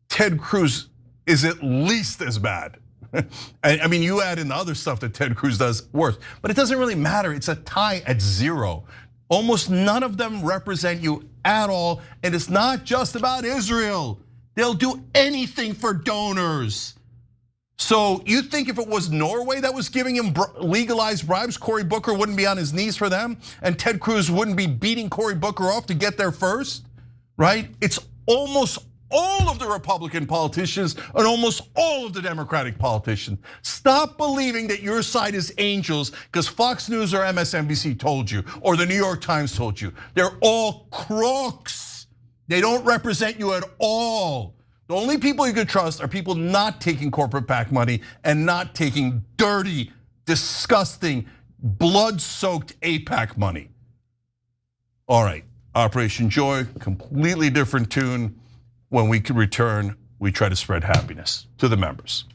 Ted Cruz is at least as bad. I mean, you add in the other stuff that Ted Cruz does worse, but it doesn't really matter. It's a tie at 0. Almost none of them represent you at all, and it's not just about Israel. They'll do anything for donors. So you think if it was Norway that was giving him legalized bribes, Cory Booker wouldn't be on his knees for them, and Ted Cruz wouldn't be beating Cory Booker off to get there first, right? It's almost all of the Republican politicians and almost all of the Democratic politicians. Stop believing that your side is angels because Fox News or MSNBC told you, or the New York Times told you. They're all crooks. They don't represent you at all. The only people you can trust are people not taking corporate PAC money and not taking dirty, disgusting, blood-soaked AIPAC money. All right, Operation Joy, completely different tune. When we return, we try to spread happiness to the members.